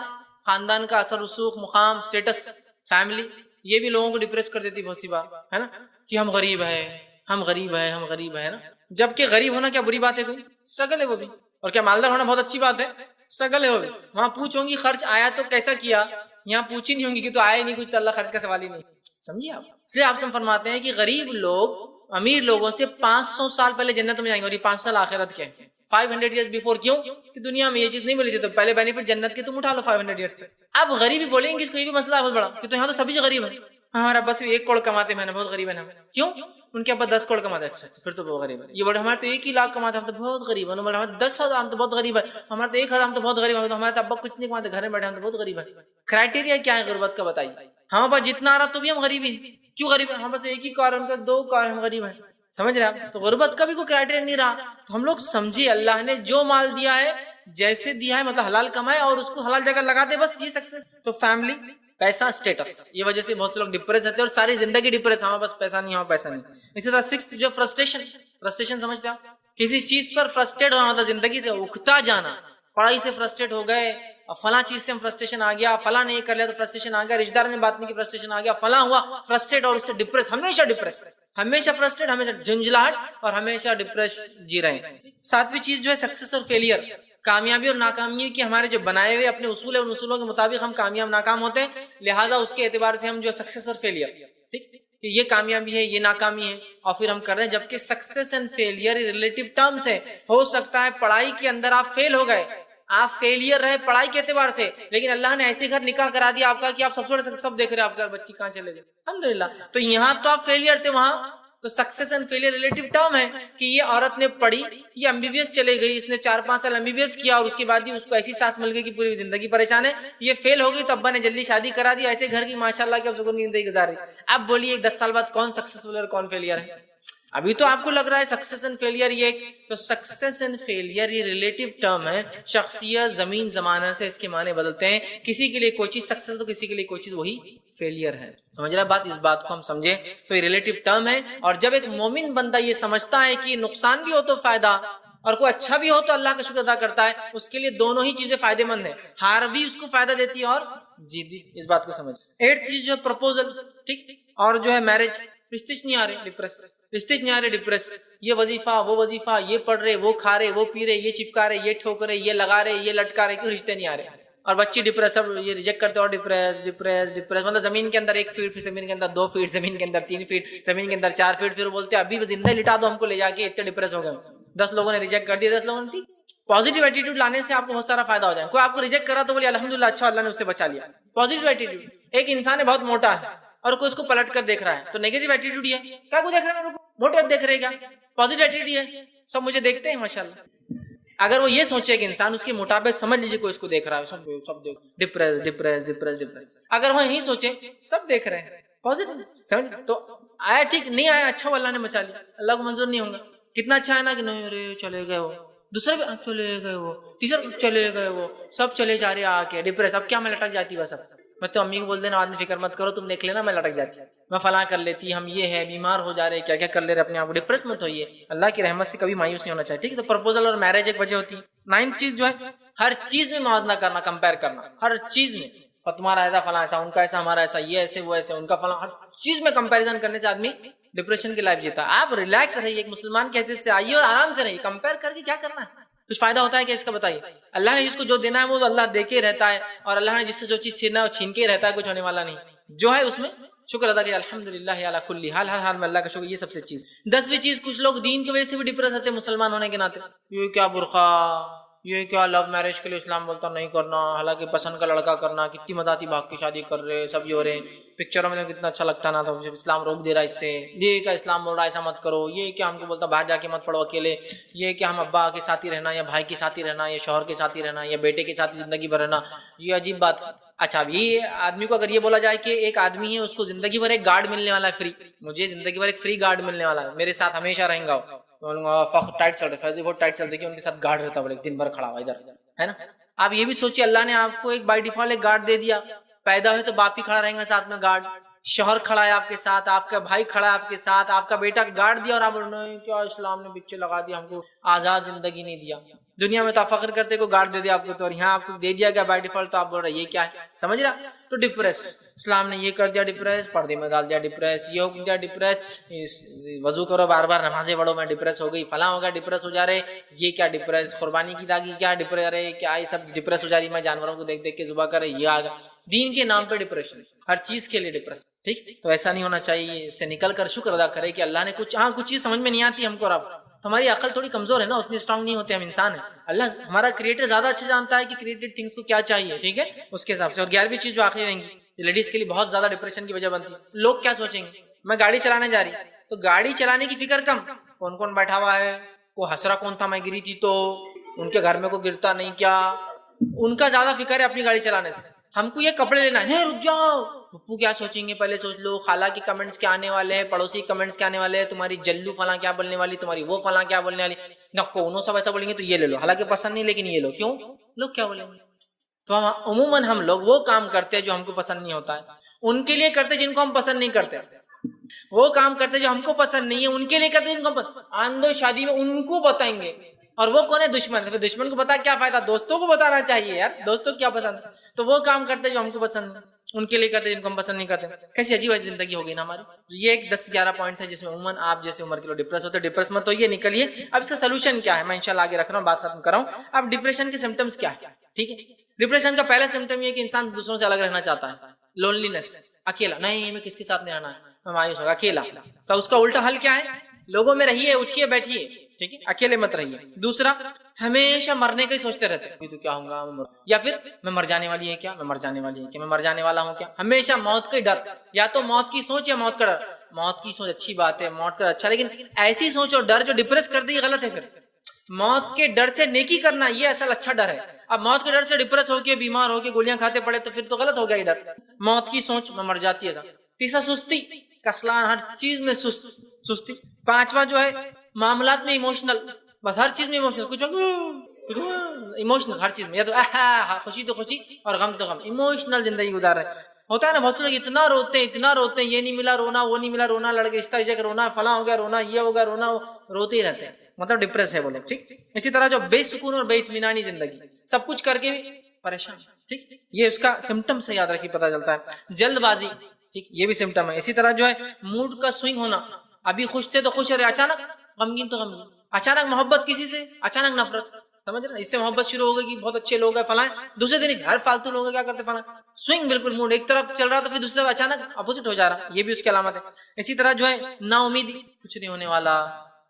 خاندان کا اثر رسوخ، مقام، اسٹیٹس، فیملی. یہ بھی لوگوں کو ڈپریس کر دیتی بہت سی بات ہے نا، کہ ہم غریب ہیں، ہم غریب ہیں، ہم غریب ہیں نا. جبکہ غریب ہونا کیا بری بات ہے؟ کوئی اسٹرگل ہے وہ بھی. اور کیا مالدار ہونا بہت اچھی بات ہے؟ اسٹرگل ہے وہ بھی. وہاں پوچھوں گی خرچ آیا تو کیسا کیا، یہاں پوچھی نہیں ہوں گی کہ تو آیا ہی نہیں کچھ تو اللہ خرچ کا سوال ہی نہیں. سمجھیے آپ. اس لیے آپ سے فرماتے ہیں کہ غریب لوگ امیر لوگوں سے 500 سال پہلے جنت میں جائیں گے، اور یہ 500 سال آخرت کے 500 ایئرس بیفور. کیوں کہ دنیا میں یہ چیز نہیں ملی تھی تو پہلے بینیفٹ جنت کے تم اٹھا لو 500 ایئرس تک. اب غریبی بولیں گے اس کو، یہ بھی مسئلہ ہے بہت بڑا کہ تو یہاں تو سبھی سے غریب ہے. ہمارا بس 1 کروڑ کماتے ہیں، میں نے بہت غریب ہے نا. کیوں؟ ان کے ابا 10 کروڑ کماتے ہیں. اچھا پھر تو بہت غریب ہے. یہ بڑے ہمارے تو 1 ہی لاکھ کماتے ہیں، ہم تو بہت غریب ہیں. ہمارے 10,000 ہم تو بہت غریب ہے. ہمارے تو 1,000 ہم تو بہت غریب ہے. ہمارے تو ابا کچھ نہیں کماتے، گھر میں بیٹھے ہم تو بہت غریب ہے. کرائٹیریا کیا ہے غربت کا بتائیے؟ ہمارے پاس جتنا آ رہا تو بھی ہم غریب ہیں. کیوں غریب ہیں؟ ہمارے پاس 1 ہی کار ہے، ان کا 2 کار، ہم غریب ہیں. سمجھ رہے آپ؟ تو غربت کا بھی کوئی کرائٹیریا نہیں رہا. تو ہم لوگ سمجھے اللہ نے جو مال دیا ہے جیسے دیا ہے مطلب حلال کمائے اور اس کو حلال جگہ لگا دے، بس یہ سکسیس. تو فیملی، پیسہ، اسٹیٹس، یہ وجہ سے بہت سے لوگ ڈپریس ہوتے ہیں اور ساری زندگی ڈپریس، ہمارے پاس پیسہ نہیں، ہمارا پیسہ نہیں. اسی طرح 6 جو فرسٹریشن سمجھتے ہیں کسی چیز پر فرسٹریٹ ہونا ہوتا ہے، زندگی سے اکتا جانا. پڑھائی سے فرسٹریٹ ہو گئے، فلاں چیز سے ہم فرسٹریشن آ گیا، فلاں نہیں کر لیا تو فرسٹریشن آ گیا، رشتہ دار نے بات نہیں کی فرسٹریشن آ گیا، فلاں ہوا فرسٹریٹ، اور اس سے ڈپریس، ہمیشہ ڈپریس، ہمیشہ فرسٹریٹ، ہمیشہ جھنجھلاہٹ اور ہمیشہ ڈپریس جی رہے ہیں. 7ویں چیز جو ہے سکسیس اور فیلئر، کامیابی اور ناکامی کے ہمارے جو بنائے ہوئے اپنے اصول ہیں، ان اصولوں کے مطابق ہم کامیاب ناکام ہوتے ہیں. لہٰذا اس کے اعتبار سے ہم جو سکسیس اور فیلئر، ٹھیک کہ یہ کامیابی ہے، یہ ناکامی ہے، اور پھر ہم کر رہے ہیں. جبکہ success and failure relative terms ہے. ہو سکتا ہے پڑھائی کے اندر آپ فیل ہو گئے، آپ فیلئر رہے پڑھائی کے اعتبار سے، لیکن اللہ نے ایسے گھر نکاح کرا دیا آپ کا کہ آپ سب سے بڑے سب دیکھ رہے ہیں آپ کا بچی کہاں چلے جائے، الحمدللہ. تو یہاں تو آپ فیلئر تھے، وہاں تو success and failure relative term ہے کہ یہ عورت نے پڑھی، یہ MBBS چلے گئی، اس نے 4-5 سال MBBS کیا اور اس کے بعد ہی اس کو ایسی سانس مل گئی کہ پوری زندگی پریشان ہے. یہ فیل ہو گئی تو ابا نے جلدی شادی کرا دی، ایسے گھر کی ماشاءاللہ کہ اب سکون کی زندگی گزار رہی. اب بولیے 10 سال بعد کون سکسیسفل اور کون فیلئر ہے؟ ابھی تو آپ کو لگ رہا ہے سکسیس اینڈ فیلئر یہ. تو سکسیس اینڈ فیلئر یہ ریلیٹو ٹرم ہے، شخصیت زمین زمانہ سے اس کے معنی بدلتے ہیں. کسی کے لیے کوئی چیز سکسیس تو کسی کے لیے کوئی چیز وہی فیلئر ہے. سمجھ رہا بات؟ اس بات کو ہم سمجھیں تو یہ ریلیٹو ٹرم ہے. اور جب ایک مومن بندہ یہ سمجھتا ہے کہ نقصان بھی ہو تو فائدہ اور کوئی اچھا بھی ہو تو اللہ کا شکر ادا کرتا ہے، اس کے لیے دونوں ہی چیزیں فائدے مند ہیں. ہار بھی اس کو فائدہ دیتی ہے اور جیت بھی. اس بات کو سمجھ. 8 چیز جو ہے پرپوزل، ٹھیک، اور جو ہے میرج، رشتے نہیں آ رہے ڈپریس، رشتے نہیں آ رہے ڈپریس، یہ وظیفہ وہ وظیفہ، یہ پڑھ رہے وہ کھا رہے وہ پی رہے، یہ چپکا رہے یہ ٹھوک رہے یہ لگا رہے یہ لٹکا رہے، کیوں رشتے نہیں آ رہے؟ اور بچی ڈپریس، سب یہ ریجیکٹ کرتے اور ڈپریس ڈپریس ڈپریس. مطلب زمین کے اندر 1 فیٹ، پھر زمین کے اندر 2 فیٹ، زمین کے اندر 3 فیٹ، زمین کے اندر 4 فیٹ، پھر بولتے ابھی زندہ لٹا دو ہم کو لے جا کے، اتنے ڈپریس ہو گئے. 10 لوگوں نے ریجیکٹ کر دیا، 10 لوگوں نے ٹھیک. پازیٹیو ایٹیٹیوڈ لانے سے آپ کو بہت سارا فائدہ ہو جائے. کوئی آپ کو ریجیکٹ کرا تو بولیے الحمدللہ، اچھا اللہ نے اس سے بچا لیا. Positive attitude. ایک انسان ہے بہت موٹا ہے اور کوئی اس کو پلٹ کر دیکھ رہا ہے تو نیگیٹو ایٹیٹیوڈ ہے، کیا کو دیکھ رہا ہے؟ موٹے دیکھ رہے کیا؟ پازیٹیو ایٹیٹیوڈ ہے، سب مجھے دیکھتے ہیں ماشاءاللہ. اگر وہ یہ سوچے کہ انسان اس کے موٹاپے سمجھ لیجیے کوئی اس کو دیکھ رہا ہے، سب دیکھ ڈپریس ڈپریس ڈپریس ڈپریس. اگر وہ یہی سوچے سب دیکھ رہے ہیں پازیٹیو سمجھ تو آیا ٹھیک، نہیں آیا اچھا اللہ نے بچا لیا، اللہ کو منظور نہیں ہوگا. کتنا اچھا ہے نا کہ نہیں رے چلے گئے وہ، دوسرے بھی چلے گئے وہ، تیسرے چلے گئے وہ، سب چلے جا رہے آ کے ڈپریس. اب کیا میں لٹک جاتی بس. اب میں تو امی کو بول دینا آدمی فکر مت کرو تم دیکھ لینا میں لٹک جاتی، میں فلاں کر لیتی، ہم یہ ہے بیمار ہو جا رہے کیا کیا کر لے رہے اپنے آپ کو. ڈپریس مت ہوئیے، اللہ کی رحمت سے کبھی مایوس نہیں ہونا چاہیے. ٹھیک ہے، تو پرپوزل اور میرج ایک وجہ ہوتی ہے. 9 چیز جو ہے ہر چیز میں موازنہ کرنا، کمپیئر کرنا، ہر چیز میں. تمہارا ایسا فلاں ایسا، ان کا ایسا ہمارا ایسا، یہ ایسے وہ ایسے، ان کا فلاں، ہر چیز میں کمپیریزن کرنے سے آدمی ڈپریشن کی لائف جیتا. آپ ریلیکس رہیے، ایک مسلمان کی حیثیت سے آئیے اور آرام سے رہیے. کمپیئر کر کے کیا کرنا ہے؟ کچھ فائدہ ہوتا ہے کہ اس کا بتائیے؟ اللہ نے جس کو جو دینا ہے وہ اللہ دے کے رہتا ہے، اور اللہ نے جس سے جو چیز چھیننا ہے وہ چھین کے ہی رہتا ہے، کچھ ہونے والا نہیں. جو ہے اس میں شکر ادا کہ الحمدللہ علی کل حال، ہر حال میں اللہ کا شکر. یہ سب سے چیز. 10ویں چیز، کچھ لوگ دین کی وجہ سے بھی ڈپریس ہوتے ہیں مسلمان ہونے کے ناطے. یہ کیا برقع، یہ کیا لو میرج کے لیے اسلام بولتا نہیں کرنا، حالانکہ پسند کا لڑکا کرنا، کتنی مزہ آتی بھاگ کی شادی کر رہے سب یہ ہو رہے، پکچروں میں کتنا اچھا لگتا نا، تو اسلام روک دے رہا اس سے، یہ کیا اسلام بول رہا ایسا مت کرو، یہ کیا ہم کو بولتا باہر جا کے مت پڑھو اکیلے، یہ کہ ہم ابا کے ساتھ ہی رہنا یا بھائی کے ساتھ ہی رہنا یا شوہر کے ساتھ ہی رہنا یا بیٹے کے ساتھ زندگی بھر رہنا، یہ عجیب بات ہے۔ اچھا اب یہ آدمی کو اگر یہ بولا جائے کہ ایک آدمی ہے اس کو زندگی بھر ایک گارڈ ملنے والا ہے فری، مجھے زندگی بھر ایک فری گارڈ ملنے والا ہے، میرے ساتھ ہمیشہ رہیں گا، فخر ٹائٹ چل رہے فیضی بہت ٹائٹ چلتے کہ ان کے ساتھ گارڈ رہتا بولے دن بھر کھڑا ہوا ادھر، ہے نا۔ آپ یہ بھی سوچیے اللہ نے آپ کو ایک بائی ڈیفالٹ ایک گارڈ دے دیا، پیدا ہوئے تو باپ ہی کھڑا رہیں گا ساتھ میں گارڈ، شوہر کھڑا ہے آپ کے ساتھ، آپ کا بھائی کھڑا ہے آپ کے ساتھ، آپ کا بیٹا گارڈ دیا، اور آپ بول رہے ہیں کیا اسلام نے بچے لگا دیا ہم کو آزاد زندگی نہیں دیا، دنیا میں تو آپ فخر کرتے کو گارڈ دے دیا آپ کو، تو اور یہاں آپ کو دے دیا گیا بائی ڈیفالٹ، تو آپ بول رہے یہ کیا ہے، سمجھ رہا؟ تو ڈپریس، اسلام نے یہ کر دیا ڈپریس، پردے میں ڈال دیا ڈپریس، یہ ہو گیا ڈپریس، وضو کرو بار بار نمازیں پڑھو میں ڈپریس ہو گئی، فلاں ہو گیا ڈپریس ہو جا رہے، یہ کیا ڈپریس، قربانی کی داغی کیا ڈپریس، ارے کیا یہ سب ڈپریس ہو جا رہی، میں جانوروں کو دیکھ دیکھ کے ذبح کر رہے، یہ آ گیا دین کے نام پہ ڈپریشن، ہر چیز کے لیے ڈپریس، ٹھیک؟ تو ایسا نہیں ہونا چاہیے، اس سے نکل کر شکر ادا کرے کہ اللہ نے کچھ چیز سمجھ میں نہیں آتی ہم کو، رب ہماری عقل تھوڑی کمزور ہے نا، اتنی اسٹرانگ نہیں ہوتے، ہم انسان ہیں، اللہ ہمارا کریٹر زیادہ اچھا جانتا ہے کہ کریٹڈ تھنگس کو کیا چاہیے، ٹھیک ہے، اس کے حساب سے۔ اور 11ویں چیز جو آخری رہیں گی، لیڈیز کے لیے بہت زیادہ ڈپریشن کی وجہ بنتی ہے، لوگ کیا سوچیں گے، میں گاڑی چلانے جا رہی تو گاڑی چلانے کی فکر کم، کون کون بیٹھا ہوا ہے، وہ ہنس رہا کون تھا میں گری تھی تو، ان کے گھر میں کو گرتا نہیں کیا، ان کا زیادہ فکر ہے اپنی گاڑی چلانے سے۔ ہم کو یہ کپڑے لینا ہے، رک جاؤ پپو کیا سوچیں گے پہلے سوچ لو، خالہ کے کمنٹس کیا آنے والے ہیں، پڑوسی کمنٹس کیا آنے والے ہیں، تمہاری جلو فلاں کیا بولنے والی، تمہاری وہ فلاں کیا بولنے والی، نکو انہوں سب ایسا بولیں گے تو یہ لے لو، حالانکہ پسند نہیں لیکن یہ لو، کیوں لوگ کیا بولیں گے۔ تو عموماً ہم لوگ وہ کام کرتے ہیں جو ہم کو پسند نہیں ہوتا ہے، ان کے لیے کرتے جن کو ہم پسند نہیں کرتے، وہ کام کرتے جو ہم کو پسند نہیں ہے ان کے لیے کرتے جن کو پسند، آندو شادی میں ان کو بتائیں گے، اور وہ کون ہے دشمن، پھر دشمن کو بتا کیا فائدہ، دوستوں کو بتانا چاہیے یار، دوستوں کیا پسند، تو وہ کام کرتے جو ہم کو پسند ان کے لیے کرتے جن کو ہم پسند نہیں کرتے۔ کیسی عجیب زندگی ہوگی نا ہماری۔ یہ ایک 10-11 پوائنٹ ہے جس میں عموماً آپ جیسے عمر کے لوگ ڈپریس ہوتے ہیں، ڈپریس مت تو یہ نکلیے۔ اب اس کا سولوشن کیا ہے میں انشاءاللہ آگے رکھ رہا ہوں، بات ختم کر رہا ہوں۔ اب ڈپریشن کے سمپٹمز کیا ہے، ٹھیک ہے؟ ڈپریشن کا پہلا سمپٹم یہ کہ انسان دوسروں سے الگ رہنا چاہتا ہے، لونلینس، اکیلا، نہیں میں کس کے ساتھ نہیں رہنا ہے، میں مایوس ہوگا، اکیلا۔ تو اس کا الٹا حل کیا ہے، لوگوں میں رہیے، اٹھیے بیٹھیے، ٹھیک ہے، اکیلے مت رہیے۔ دوسرا، ہمیشہ مرنے کا ہی سوچتے رہتے ہیں، تو کیا ہوگا، یا پھر میں مر جانے والی ہے کیا، میں مر جانے والی ہے کیا، میں مر جانے والا ہوں کیا، ہمیشہ موت کا ڈر، یا تو موت کی سوچ یا موت کا ڈر۔ موت کی سوچ اچھی بات ہے، موت کا ڈر اچھا، لیکن ایسی سوچ اور ڈر جو ڈپریس کر دی غلط ہے۔ پھر موت کے ڈر سے نیکی کرنا یہ اصل اچھا ڈر ہے، اب موت کے ڈر سے ڈپریس ہو کے بیمار ہو کے گولیاں کھاتے پڑے تو پھر تو غلط ہو گیا یہ ڈر۔ موت کی سوچ میں مر جاتی ہے۔ تیسرا، سستی، کسلان، ہر چیز میں سستی۔ پانچواں جو ہے معاملات میں ایموشنل، بس ہر چیز میں ایموشنل، کچھ ایموشنل ہر چیز میں، یا تو خوشی تو خوشی اور غم تو غم، ایموشنل زندگی گزار رہے ہیں۔ ہوتا ہے نا بہت سے لوگ اتنا روتے ہیں، یہ نہیں ملا رونا، وہ نہیں ملا رونا، لڑ کے اس طرح سے رونا، فلاں ہو گیا رونا، یہ ہو گیا رونا، روتے ہی رہتے ہیں، مطلب ڈپریس ہے وہ لوگ، ٹھیک۔ اسی طرح جو بے سکون اور بے اطمینانی زندگی، سب کچھ کر کے بھی پریشان، ٹھیک، یہ اس کا سمٹم سے یاد رکھیے، پتہ چلتا ہے۔ جلد بازی، ٹھیک، یہ بھی سمٹم ہے۔ اسی طرح جو ہے موڈ کا سوئنگ ہونا، ابھی خوش تھے تو خوش رہے، اچانک غمگین تو غمگین، اچانک محبت کسی سے، اچانک نفرت، سمجھ رہے ہیں، اس سے محبت شروع ہو گئی کہ بہت اچھے لوگ ہیں فلاں، دوسرے دن ہر فالتو لوگ کیا کرتے فلاں، سوئنگ بالکل، موڈ ایک طرف چل رہا تو پھر دوسری طرف اچانک اپوزٹ ہو جا رہا، یہ بھی اس کی علامت ہے۔ اسی طرح جو ہے نا امیدی، کچھ نہیں ہونے والا،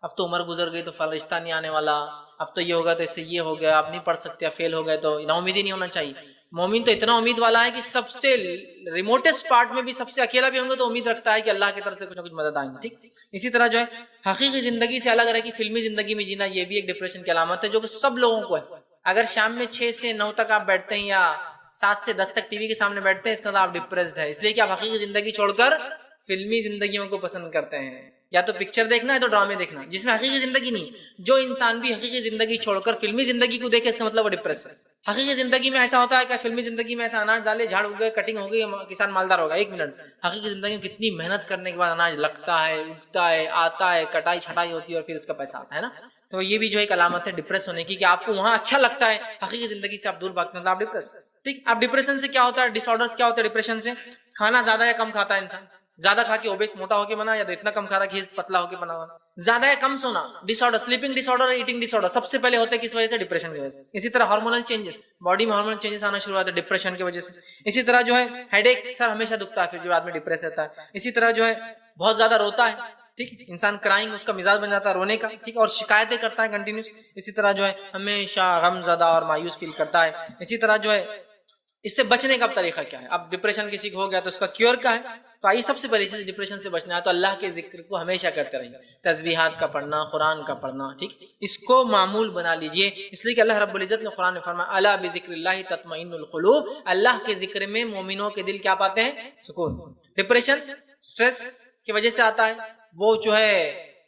اب تو عمر گزر گئی تو فلاں رشتہ نہیں آنے والا، اب تو یہ ہوگا تو اس سے یہ ہو گیا، اب نہیں پڑھ سکتے، فیل ہو گئے، تو نا امیدی نہیں ہونا چاہیے۔ مومن تو اتنا امید والا ہے کہ سب سے ریموٹسٹ پارٹ میں بھی، سب سے اکیلا بھی ہوں گے تو امید رکھتا ہے کہ اللہ کی طرف سے کچھ نہ کچھ مدد آئیں گی، ٹھیک۔ اسی طرح جو ہے حقیقی زندگی سے الگ رہ کے فلمی زندگی میں جینا، یہ بھی ایک ڈپریشن کی علامت ہے جو کہ سب لوگوں کو ہے۔ اگر شام میں 6 سے 9 تک آپ بیٹھتے ہیں یا 7 سے 10 تک ٹی وی کے سامنے بیٹھتے ہیں، اس کا مطلب آپ ڈپریسڈ ہے، اس لیے کہ آپ حقیقی زندگی چھوڑ کر فلمی زندگیوں کو پسند کرتے ہیں، یا تو پکچر دیکھنا ہے تو ڈرامے دیکھنا جس میں حقیقی زندگی نہیں۔ جو انسان بھی حقیقی زندگی چھوڑ کر فلمی زندگی کو دیکھے، اس کا مطلب وہ ڈپریس ہے۔ حقیقی زندگی میں ایسا ہوتا ہے کہ فلمی زندگی میں ایسا اناج ڈالے، جھاڑ اگ گئے، کٹنگ ہو گئی، کسان مالدار ہوگا، 1 منٹ۔ حقیقی زندگی میں کتنی محنت کرنے کے بعد اناج لگتا ہے، اگتا ہے، آتا ہے، کٹائی چھٹائی ہوتی ہے اور پھر اس کا پیسہ آتا ہے نا۔ تو یہ بھی جو ایک علامت ہے ڈپریس ہونے کی کہ آپ کو وہاں اچھا لگتا ہے، حقیقی زندگی سے آپ دور بھاگتے ہیں تو آپ ڈپریس، ٹھیک۔ اب ڈپریشن سے کیا ہوتا ہے، ڈس آرڈرز کیا ہوتا ہے ڈپریشن سے، کھانا زیادہ یا کم کھاتا ہے انسان، زیادہ کھا کے اوبیس موٹا ہو کے بنا، یا تو اتنا کم کھا رہا کہ پتلا ہو کے بنا ہوا، زیادہ یا کم سونا، ڈس آرڈر، سلیپنگ ڈس آرڈر، ایٹنگ ڈس آرڈر، سب سے پہلے ہوتے ہیں کس وجہ سے، ڈپریشن کی وجہ سے۔ اسی طرح ہارمونل چینجز، باڈی میں ہارمونل چینجز آنا شروع ہوتے ہیں ڈپریشن کی وجہ سے۔ اسی طرح جو ہے ہیڈ ایک، سر ہمیشہ دکھتا ہے پھر جو آدمی ڈپریس رہتا ہے۔ اسی طرح جو ہے بہت زیادہ روتا ہے، ٹھیک ہے، انسان کرائنگ اس کا مزاج بن جاتا ہے رونے کا، ٹھیک ہے، اور شکایتیں کرتا ہے کنٹینیوس، اسی طرح جو ہے ہمیشہ غم زدہ اور مایوس فیل کرتا ہے. اسی طرح جو ہے اس سے بچنے کا طریقہ کیا ہے؟ اب ڈپریشن کسی کو ہو گیا تو اس کا کیور کیا ہے؟ تو آئیے سب سے پہلے چیز ڈپریشن سے بچنا ہے تو اللہ کے ذکر کو ہمیشہ کرتے رہیے، تسبیحات کا پڑھنا، قرآن کا پڑھنا، ٹھیک، اس کو معمول بنا لیجئے. اس لیے کہ اللہ رب العزت نے قرآن میں فرمایا الا بذکر اللہ تطمئن القلوب، اللہ کے ذکر میں مومنوں کے دل کیا پاتے ہیں؟ سکون. ڈپریشن سٹریس کی وجہ سے آتا ہے، وہ جو ہے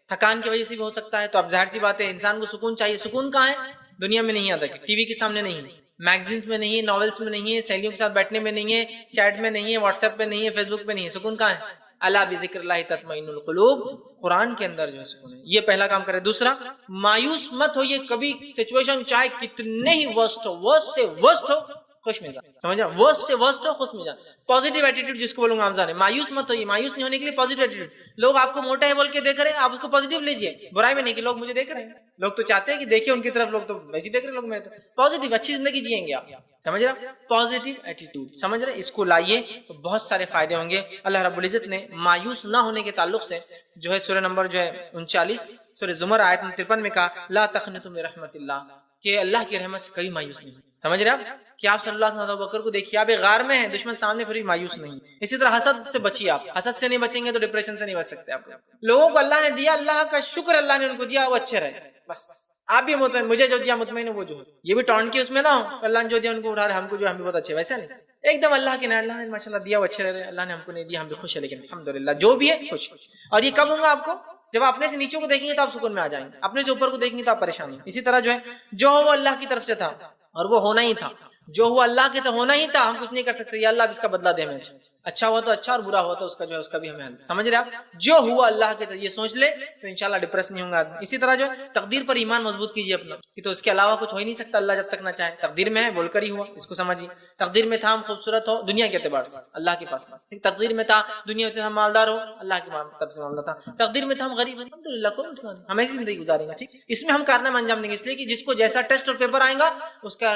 تھکان کی وجہ سے بھی ہو سکتا ہے. تو اب ظاہر سی بات ہے انسان کو سکون چاہیے. سکون کہاں ہے؟ دنیا میں نہیں آتا، ٹی وی کے سامنے نہیں ہے، میگزینس میں نہیں ہے، ناولس میں نہیں ہے، سہیلیوں کے ساتھ بیٹھنے میں نہیں ہے، چیٹ میں نہیں ہے، واٹس ایپ پہ نہیں ہے، فیس بک پہ نہیں ہے. سکون کہاں ہے؟ الا بذکر اللہ تطمئن القلوب، قرآن کے اندر جو ہے سکون ہے. یہ پہلا کام کرے. دوسرا، مایوس مت ہوئیے کبھی. سچویشن چاہے کتنے ہی ورسٹ ہو، ورسٹ سے ورسٹ ہو، خوش مزاج، سمجھ رہا، ورسٹ سے ورسٹ ہو، خوش مزاج، پازیٹیو ایٹیٹیوڈ جس کو بولوں گا آمزان ہے. مایوس مت ہوئیے. مایوس نہیں ہونے کے لیے پازیٹیو ایٹیٹیوڈ. لوگ آپ کو موٹا ہے بول کے دیکھ رہے ہیں، آپ اس کو پازیٹیو لیجیے. برائی میں نہیں کہ لوگ مجھے دیکھ رہے ہیں، لوگ تو چاہتے ہیں کہ دیکھیں ان کی طرف، لوگ تو ویسے ہی دیکھ رہے ہیں، لوگ میرے تو پازیٹیو اچھی زندگی جیئیں گے آپ، سمجھ رہے ہیں، پازیٹیو ایٹیٹیوڈ، سمجھ رہے ہیں. اس کو لائیے تو بہت سارے فائدے ہوں گے. اللہ رب العزت نے مایوس نہ ہونے کے تعلق سے جو ہے سورہ نمبر جو ہے 39 سورہ زمر آیت 53 میں کہا لا تقنطوا من رحمت اللہ، کہ اللہ کی رحمت سے کبھی مایوس نہیں. سمجھ رہے آپ کہ آپ صلی اللہ علیہ وسلم بکر کو دیکھیے، آپ ایک غار میں ہیں، دشمن سامنے، پھر بھی مایوس نہیں. اسی طرح حسد سے بچیے. آپ حسد سے نہیں بچیں گے تو ڈپریشن سے نہیں بچ سکتے. آپ لوگوں کو اللہ نے دیا، اللہ کا شکر اللہ نے ان کو دیا، وہ اچھے رہے بس. آپ بھی مطمئن، مجھے جو دیا مطمئن ہے وہ جو ہے، یہ بھی ٹونٹ کے اس میں نہ ہو اللہ نے جو دیا ان کو اٹھا رہے، ہم کو جو ہم بھی بہت اچھے، ویسا نہیں. ایک دم اللہ کے نام، اللہ نے ماشاءاللہ دیا وہ اچھے رہ رہے، اللہ نے ہم کو نہیں دیا ہم بھی خوش ہیں، لیکن الحمدللہ جو بھی ہے خوش. اور یہ کب ہوگا آپ کو؟ جب اپنے سے نیچوں کو دیکھیں گے تو آپ سکون میں آ جائیں گے، اپنے سے اوپر کو دیکھیں گے تو آپ پریشان ہیں. اسی طرح جو ہے جو وہ اللہ کی طرف سے تھا اور وہ ہونا ہی تھا، جو ہوا اللہ کے تو ہونا ہی تھا، ہم کچھ نہیں کر سکتے. یا اللہ اب اس کا بدلہ دے ہمیں، اچھا ہوا تو اچھا اور برا ہوا تو اس کا جو ہے اس کا بھی ہمیں حل. سمجھ رہے آپ؟ جو ہوا اللہ کے تو یہ سوچ لے تو انشاءاللہ ڈپریس نہیں ہوں گا. اسی طرح جو تقدیر پر ایمان مضبوط کیجیے اپنا، کہ تو اس کے علاوہ کچھ ہو ہی نہیں سکتا اللہ جب تک نہ چاہے. تقدیر میں ہے بول کر ہی ہوا، اس کو سمجھیے. تقدیر میں تھا ہم خوبصورت ہو دنیا کے اعتبار سے، اللہ کے پاس نہ. تقدیر میں تھا دنیا میں ہم مالدار ہو، اللہ کی طرف سے معاملہ تھا. تقدیر میں تھا ہم غریب، الحمدللہ کوئی مسئلہ نہیں، ہم ایسی زندگی گزاریں گے. ٹھیک، اس میں ہم کارنامہ انجام دیں گے، اس لیے کہ جس کو جیسا ٹیسٹ اور پیپر آئے گا اس کا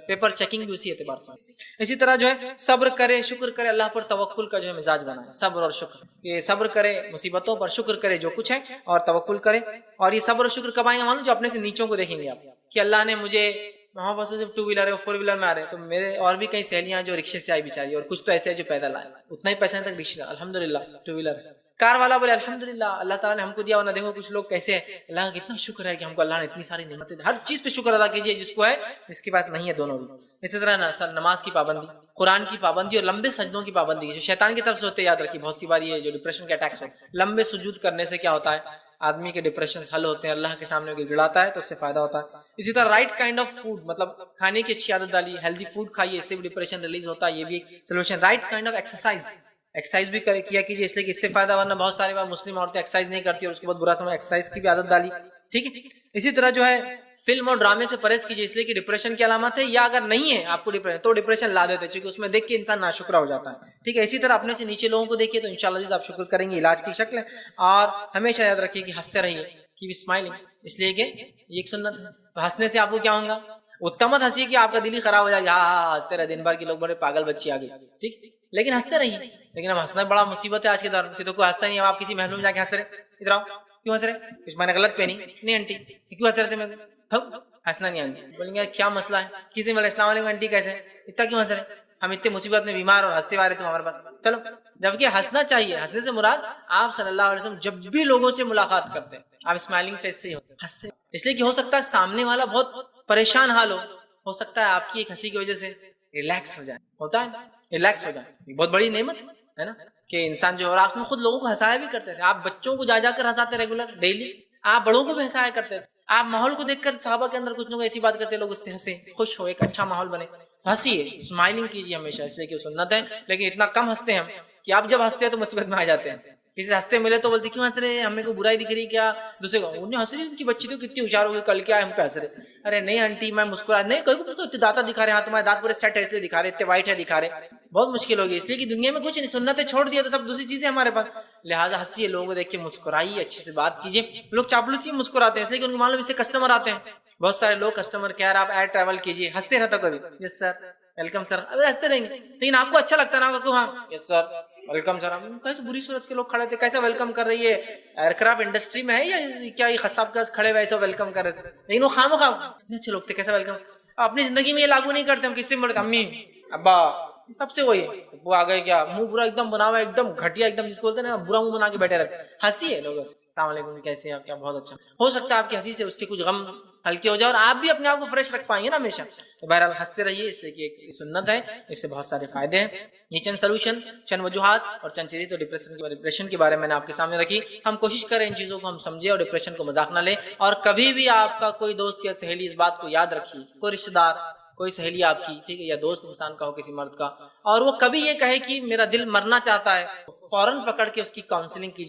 پیپر چیکنگ بھی اسی اعتبار سے. اسی طرح جو ہے صبر کرے، شکر کرے، اللہ پر توکل کا جو ہے مزاج بنائے. صبر اور شکر، یہ صبر کرے مصیبتوں پر، شکر کرے جو کچھ ہے، اور توکل کرے. اور یہ صبر اور شکر کب آئیں گے؟ معلوم جو اپنے سے نیچوں کو دیکھیں گے آپ، کہ اللہ نے مجھے وہاں پر صرف 2 ویلر ہے، 4 ویلر میں آ رہے ہیں، تو میرے اور بھی کئی سہیلیاں جو رکشے سے آئی بیچاری، اور کچھ تو ایسے ہیں جو پیدل آئے، اتنا ہی پیسہ تک رکشہ، الحمدللہ 2 ویلر. کار والا بولے الحمدللہ اللہ تعالیٰ نے ہم کو دیا، ورنہ دیکھو کچھ لوگ کیسے ہیں. اللہ کا کتنا شکر ہے کہ ہم کو اللہ نے اتنی ساری نعمتیں دی. ہر چیز پہ شکر ادا کیجیے، جس کو ہے، جس کے پاس نہیں ہے دونوں بھی. اسی طرح نماز کی پابندی، قرآن کی پابندی، اور لمبے سجدوں کی پابندی جو شیطان کی طرف سے ہوتے ہیں. یاد رکھیے بہت سی بار یہ جو ڈپریشن کے اٹیکس ہوتے ہیں، لمبے سجود کرنے سے کیا ہوتا ہے؟ آدمی کے ڈپریشن حل ہوتے ہیں، اللہ کے سامنے گر گڑاتا ہے تو اس سے فائدہ ہوتا ہے. اسی طرح رائٹ کائنڈ آف فوڈ، مطلب کھانے کی اچھی عادت ڈالی، ہیلدی فوڈ کھائیے، اس سے بھی ڈپریشن ریلیز ہوتا ہے، یہ بھی ایک solution. Right kind of exercise بھی کیا کیجیے، اس لیے کہ اس سے فائدہ، ورنہ بہت ساری بار مسلم عورتیں ایکسرسائز نہیں کرتی اور اس کے بعد برا سمجھ، ایکسرسائز کی بھی عادت ڈالی. ٹھیک ہے. اسی طرح جو ہے فلم اور ڈرامے سے پرہیز کیجیے، اس لیے کہ ڈپریشن کی علامت ہے، یا اگر نہیں ہے آپ کو ڈپریشن تو ڈپریشن لا دیتے، کیونکہ اس میں دیکھ کے انسان ناشکرا ہو جاتا ہے. ٹھیک ہے. اسی طرح اپنے سے نیچے لوگوں کو دیکھیے تو انشاءاللہ آپ شکر کریں گے، علاج کی شکل ہے. اور ہمیشہ یاد رکھیے کہ ہنستے رہیے، کیپ اسمائلنگ، اس لیے کہ یہ ایک سنت ہے. تو ہنسنے سے آپ کو کیا ہوگا؟ اتمت ہنسی کہ آپ کا دل ہی خراب ہو جائے، ہاں ہنستے رہے، دن بھر کے لوگ بڑے پاگل بچی آ گئی. ٹھیک، لیکن ہنستے رہیے. لیکن اب ہنسنا بڑا مصیبت ہے آج کے دور میں، کہ تو کوئی ہنستا نہیں ہے. آپ کسی محل میں جا کے ہنس رہے، ادھر آؤ، کیوں ہنس رہے؟ کچھ میں نے غلط پہنی نہیں آنٹی، کیوں ہنس رہے تھے؟ میں ہنسنا نہیں آنٹی. بولیں گے کیا مسئلہ ہے؟ کس نے بولا السلام علیکم آنٹی کیسے، اتنا کیوں ہنس رہے؟ ہم اتنے مصیبت میں بیمار اور ہنستے والے تم ہمارے پاس. چلو، جبکہ ہنسنا چاہیے. ہنسنے سے مراد آپ صلی اللہ علیہ وسلم جب بھی لوگوں سے ملاقات کرتے ہیں آپ اسمائلنگ فیس سے ہی ہنستے، اس لیے کہ ہو سکتا ہے سامنے والا بہت پریشان حال ہو سکتا ہے آپ کی ایک ہنسی کی وجہ سے ریلیکس ہو جائے. ہوتا ہے ریلیکس ہو جائے، بہت بڑی نعمت ہے نا کہ انسان جو، اور آپ میں خود لوگوں کو ہنسایا بھی کرتے تھے. آپ بچوں کو جا کر ہنساتے ریگولر ڈیلی، آپ بڑوں کو بھی ہنسایا کرتے تھے. آپ ماحول کو دیکھ کر صحابہ کے اندر کچھ لوگ ایسی بات کرتے، لوگ اس سے ہنسے، خوش ہو، ایک اچھا ماحول بنے. ہنسیے، اسمائلنگ کیجیے ہمیشہ، اس لیے کہ سنت ہے. لیکن اتنا کم ہنستے ہیں ہم کہ آپ جب ہنستے ہیں تو مصیبت میں آ جاتے ہیں. کسی ہنستے ملے تو بولتے کیوں ہنس رہے ہیں، ہمیں کوئی برائی دکھ رہی کیا؟ دوسرے کو انہیں ہنس رہی ان کی بچی تو کتنی ہوشیار ہوگی، کل کیا ہے ہم پہ ہنس رہے. ارے نہیں آنٹی میں مسکرا نہیں، کوئی دانت دکھا رہے، ہاں تمہارے دانت پورے سیٹ ہے اس لیے دکھا رہے، اتنے وائٹ ہے دکھا رہے. بہت مشکل ہوگی، اس لیے کہ دنیا میں کچھ نہیں، سنتیں چھوڑ دیا تو سب دوسری چیزیں ہمارے پاس. لہٰذا ہنسیے، لوگوں کو دیکھ کے مسکرائیے، اچھے سے بات کیجیے. لوگ چاپلوسی مسکراتے ہیں، اس لیے کہ ان کو معلوم اس سے کسٹمر آتے ہیں، بہت سارے لوگ کسٹمر کیئر آپ ایئر ٹریول کیجیے ہنستے رہتا کبھی یس سر ویلکم سر ابھی ہنستے رہیں گے لیکن آپ کو اچھا لگتا ہے نا کہ ہاں یس سر ویلکم سر کیسے بری صورت کے لوگ کھڑے تھے کیسا ویلکم کر رہی ہے ایئر کرافٹ انڈسٹری میں ہے یا کیا یہ خصاب کے کھڑے ہوئے ایسا ویلکم کر رہے تھے لیکن وہ خام اتنے اچھے لوگ تھے کیسا ویلکم اپنی زندگی میں یہ لاگو نہیں کرتے ہم کس سے مڑ امی ابا سب سے وہی وہ آ گئے کیا منہ برا ایک دم بنا ہوا ایک دم گھٹیا ایک دم جس کو بولتے ہیں نا برا منہ بنا کے بیٹھے رہتے ہنسی ہے لوگوں سے السلام علیکم کیسے ہیں آپ کیا بہت اچھا ہو سکتا ہے آپ کی ہنسی سے اس کے کچھ غم ہلکے ہو جائے اور آپ بھی اپنے آپ کو فریش رکھ پائیں گے نا ہمیشہ تو بہرحال ہنستے رہیے اس لیے کہ ایک سنت ہے اس سے بہت سارے فائدے ہیں یہ چند سلوشن چند وجوہات اور چند چیزیں تو ڈپریشن کے بارے میں نے آپ کے سامنے رکھی ہم کوشش کریں ان چیزوں کو ہم سمجھیں اور ڈپریشن کو مذاق نہ لیں اور کبھی بھی آپ کا کوئی دوست یا سہیلی اس بات کو یاد رکھیے کوئی رشتہ دار کوئی سہیلی آپ کی ٹھیک ہے یا دوست انسان کا ہو کسی مرد کا اور وہ کبھی یہ کہے کہ میرا دل مرنا چاہتا ہے فوراً پکڑ کے اس کی کاؤنسلنگ کیجیے